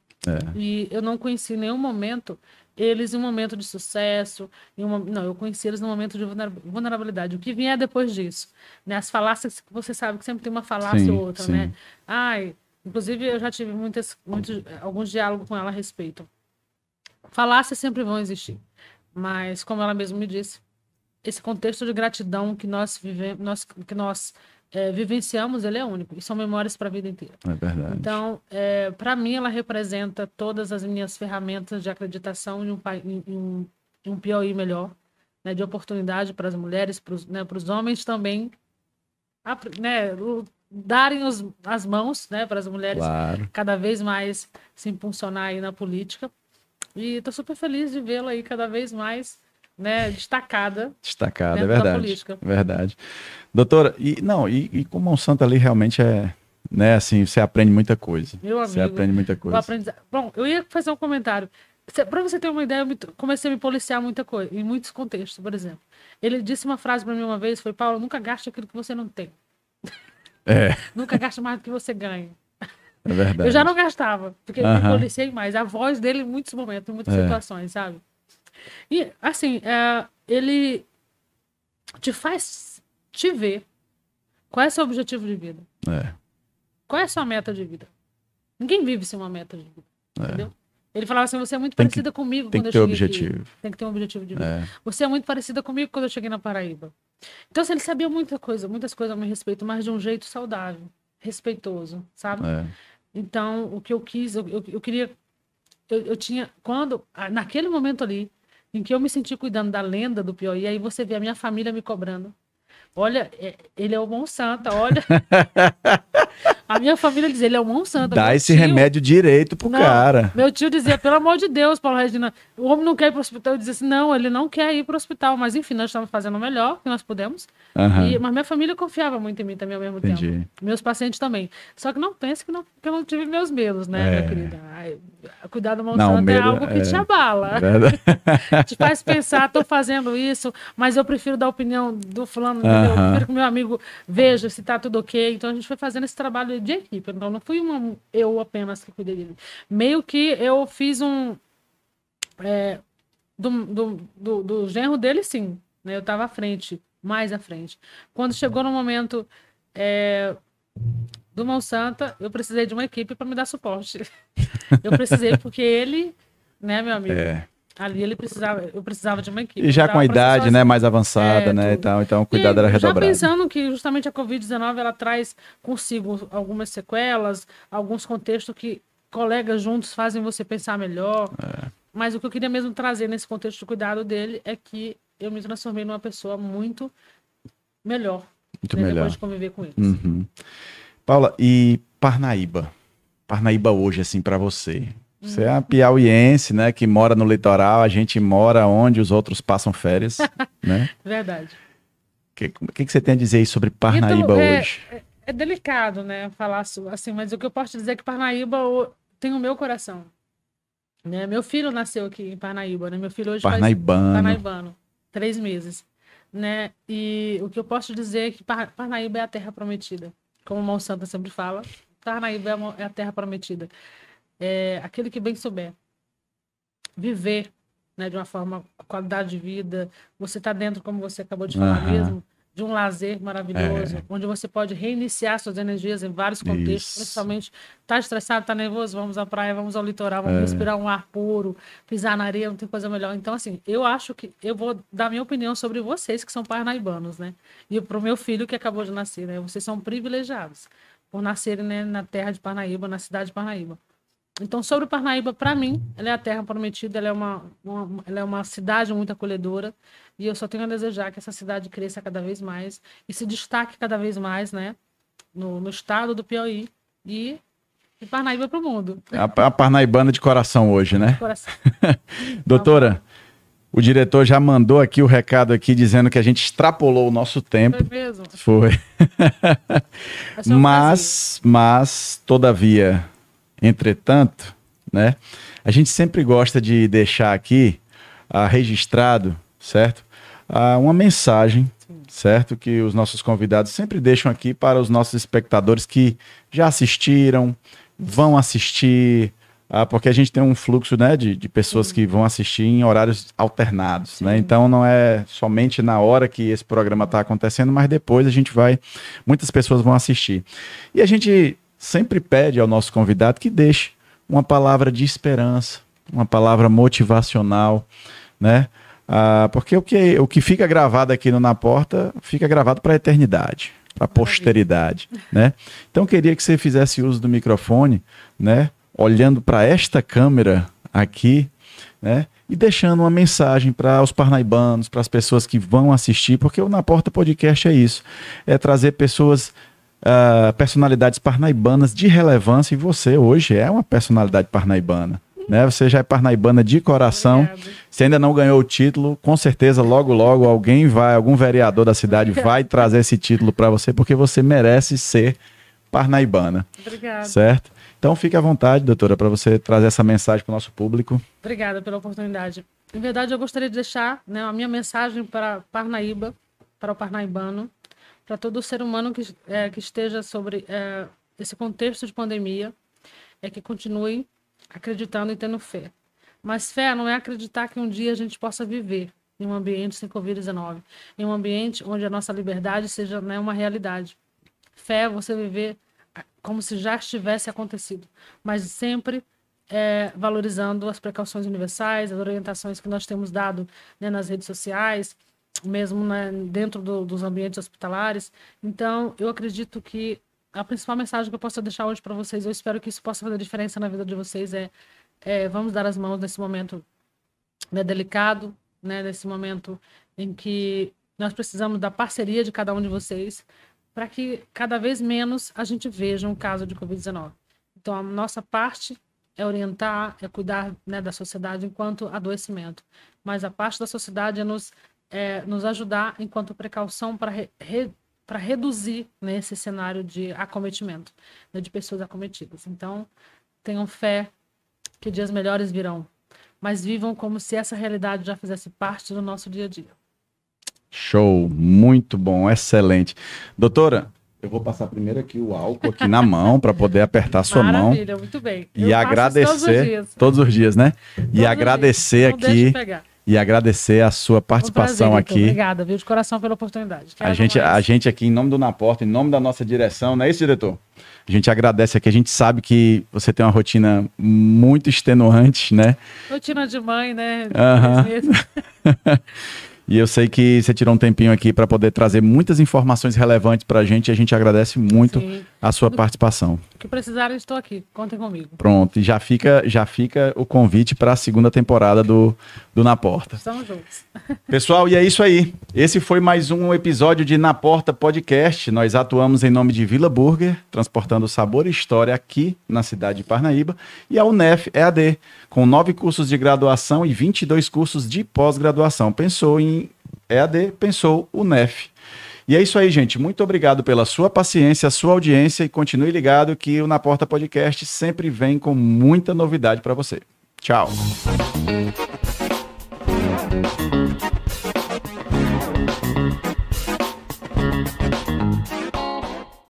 E eu não conheci em nenhum momento eles em um momento de sucesso. Não, eu conheci eles num momento de vulnerabilidade. O que vier depois disso? Né? As falácias, que você sabe que sempre tem uma falácia ou outra, né? Inclusive, eu já tive alguns diálogos com ela a respeito. Falácias sempre vão existir. Mas, como ela mesma me disse, esse contexto de gratidão que nós vivenciamos, ele é único. E são memórias para a vida inteira. É verdade. Então, para mim, ela representa todas as minhas ferramentas de acreditação em um Piauí melhor, né, de oportunidade para as mulheres, para os homens também, né, darem as mãos, né, para as mulheres cada vez mais se impulsionar aí na política. E estou super feliz de vê-la aí cada vez mais, né, destacada, é verdade, verdade. Doutora, e com o Monsanto ali realmente né, assim, você aprende muita coisa. Meu amigo, você aprende muita coisa. Bom, eu ia fazer um comentário. Para você ter uma ideia, eu comecei a me policiar muita coisa, em muitos contextos, por exemplo. Ele disse uma frase para mim uma vez, foi: Paulo, nunca gaste aquilo que você não tem. Nunca gaste mais do que você ganha. É verdade. Eu já não gastava, porque eu me policiei mais. A voz dele em muitos momentos, em muitas situações, sabe? E, assim, ele te faz te ver qual é o seu objetivo de vida. Qual é a sua meta de vida? Ninguém vive sem uma meta de vida, entendeu? Ele falava assim: você é muito parecida comigo quando eu cheguei aqui. Tem que ter um objetivo de vida. Você é muito parecida comigo quando eu cheguei na Paraíba. Então, assim, ele sabia muitas coisas a meu respeito, mas de um jeito saudável, respeitoso, sabe? Então, o que eu quis, eu queria... Eu tinha... naquele momento ali, em que eu me senti cuidando da lenda do Piauí, aí você vê a minha família me cobrando. Olha, ele é o Monsanto, olha. A minha família dizia: ele é o Monsanto. Dá esse remédio direito pro cara. Meu tio dizia: pelo amor de Deus, Paulo Regina, o homem não quer ir pro hospital. Eu dizia assim: não, ele não quer ir pro hospital. Mas enfim, nós estamos fazendo o melhor que nós pudemos. Mas minha família confiava muito em mim também ao mesmo tempo. Meus pacientes também. Só que não pense que eu não tive meus medos, né, minha querida? cuidar do Não, Monsanto é medo algo que te abala. verdade. Te faz pensar, tô fazendo isso, mas eu prefiro dar a opinião do fulano, entendeu? Eu prefiro que meu amigo veja se tá tudo ok. Então a gente foi fazendo esse trabalho de equipe. Então não fui eu apenas que cuidei dele. Meio que eu fiz do genro dele, sim. Né? Eu tava à frente, mais à frente. Quando chegou no momento do Monsanto, eu precisei de uma equipe para me dar suporte. Eu precisei porque ele, né, meu amigo? Ali eu precisava de uma equipe. E já com a idade, né, mais avançada, né, tudo. então o cuidado era Já redobrado. pensando que justamente a Covid-19 ela traz consigo algumas sequelas, alguns contextos que colegas juntos fazem você pensar melhor. Mas o que eu queria mesmo trazer nesse contexto de cuidado dele é que eu me transformei numa pessoa muito melhor. Muito né, melhor. Depois de conviver com eles. Uhum. Paula, e Parnaíba? Parnaíba hoje, assim, para você? Você é uma piauiense, né, que mora no litoral, a gente mora onde os outros passam férias, né? Verdade. O que você tem a dizer aí sobre Parnaíba hoje? É delicado, né, falar assim, mas o que eu posso te dizer é que Parnaíba tem o meu coração. Né? Meu filho nasceu aqui em Parnaíba, né? Meu filho hoje Parnaibano, 3 meses. Né? E o que eu posso dizer é que Parnaíba é a terra prometida. Como o Monsanto sempre fala, Parnaíba é a terra prometida. Aquele que bem souber viver, né, de uma forma, qualidade de vida, você está dentro, como você acabou de falar mesmo, de um lazer maravilhoso, onde você pode reiniciar suas energias em vários contextos, principalmente tá estressado, tá nervoso, vamos à praia, vamos ao litoral, vamos respirar um ar puro, pisar na areia, não tem coisa melhor. Então, assim, eu acho que eu vou dar minha opinião sobre vocês que são parnaibanos, né? E para o meu filho que acabou de nascer, né? Vocês são privilegiados por nascerem, né, na terra de Parnaíba, na cidade de Parnaíba. Então, sobre Parnaíba, para mim, ela é a terra prometida, ela é uma cidade muito acolhedora, e eu só tenho a desejar que essa cidade cresça cada vez mais e se destaque cada vez mais, né, no estado do Piauí e Parnaíba para o mundo. A parnaibana de coração hoje, né? Coração. Doutora, o diretor já mandou aqui o recado aqui dizendo que a gente extrapolou o nosso tempo. Foi mesmo? Foi. Mas, todavia, entretanto, né, a gente sempre gosta de deixar aqui registrado, certo? Uma mensagem, certo? Que os nossos convidados sempre deixam aqui para os nossos espectadores que já assistiram, vão assistir, porque a gente tem um fluxo, né, de pessoas que vão assistir em horários alternados, né? Então não é somente na hora que esse programa está acontecendo, mas depois muitas pessoas vão assistir. E a gente sempre pede ao nosso convidado que deixe uma palavra de esperança, uma palavra motivacional, né? Porque o que fica gravado aqui no Na Porta fica gravado para a eternidade, para a posteridade, né? Então, eu queria que você fizesse uso do microfone, né? Olhando para esta câmera aqui, né? E deixando uma mensagem para os parnaibanos, para as pessoas que vão assistir, porque o Na Porta Podcast é isso, é trazer pessoas, personalidades parnaibanas de relevância, e você hoje é uma personalidade parnaibana. Né? Você já é parnaibana de coração. Obrigada. Se ainda não ganhou o título, com certeza logo algum vereador da cidade vai trazer esse título para você, porque você merece ser parnaibana. Obrigada. Certo? Então fique à vontade, doutora, para você trazer essa mensagem para o nosso público. Obrigada pela oportunidade. Em verdade, eu gostaria de deixar, né, a minha mensagem para Parnaíba, para o parnaibano, para todo ser humano que esteja sobre esse contexto de pandemia, que continue acreditando e tendo fé. Mas fé não é acreditar que um dia a gente possa viver em um ambiente sem Covid-19, em um ambiente onde a nossa liberdade seja, né, uma realidade. Fé é você viver como se já tivesse acontecido, mas sempre valorizando as precauções universais, as orientações que nós temos dado, né, nas redes sociais, mesmo, né, dentro dos ambientes hospitalares. Então, eu acredito que a principal mensagem que eu posso deixar hoje para vocês, eu espero que isso possa fazer diferença na vida de vocês, vamos dar as mãos nesse momento, né, delicado, né, nesse momento em que nós precisamos da parceria de cada um de vocês para que cada vez menos a gente veja um caso de Covid-19. Então, a nossa parte é orientar, é cuidar, né, da sociedade enquanto adoecimento, mas a parte da sociedade é nos ajudar enquanto precaução para reduzir, né, esse cenário de acometimento, né, de pessoas acometidas. Então, tenham fé, que dias melhores virão, mas vivam como se essa realidade já fizesse parte do nosso dia a dia. Show, muito bom, excelente. Doutora, eu vou passar primeiro aqui o álcool aqui na mão para poder apertar a sua mão. Maravilha, muito bem. E agradecer todos os dias, né? E agradecer aqui e agradecer a sua participação aqui. Obrigada, viu, de coração pela oportunidade. A gente aqui, em nome do Na Porta, em nome da nossa direção, não é isso, diretor? A gente agradece aqui, a gente sabe que você tem uma rotina muito extenuante, né? Rotina de mãe, né? E eu sei que você tirou um tempinho aqui para poder trazer muitas informações relevantes para a gente e a gente agradece muito a sua participação. O que precisarem, estou aqui. Contem comigo. Pronto, e já fica o convite para a segunda temporada do Na Porta. Estamos juntos. Pessoal, e é isso aí. Esse foi mais um episódio de Na Porta Podcast. Nós atuamos em nome de Vila Burger, transportando sabor e história aqui na cidade de Parnaíba, e a UNEF EAD, com 9 cursos de graduação e 22 cursos de pós-graduação. Pensou em EAD, pensou UNEF. E é isso aí, gente. Muito obrigado pela sua paciência, sua audiência, e continue ligado que o Na Porta Podcast sempre vem com muita novidade para você. Tchau.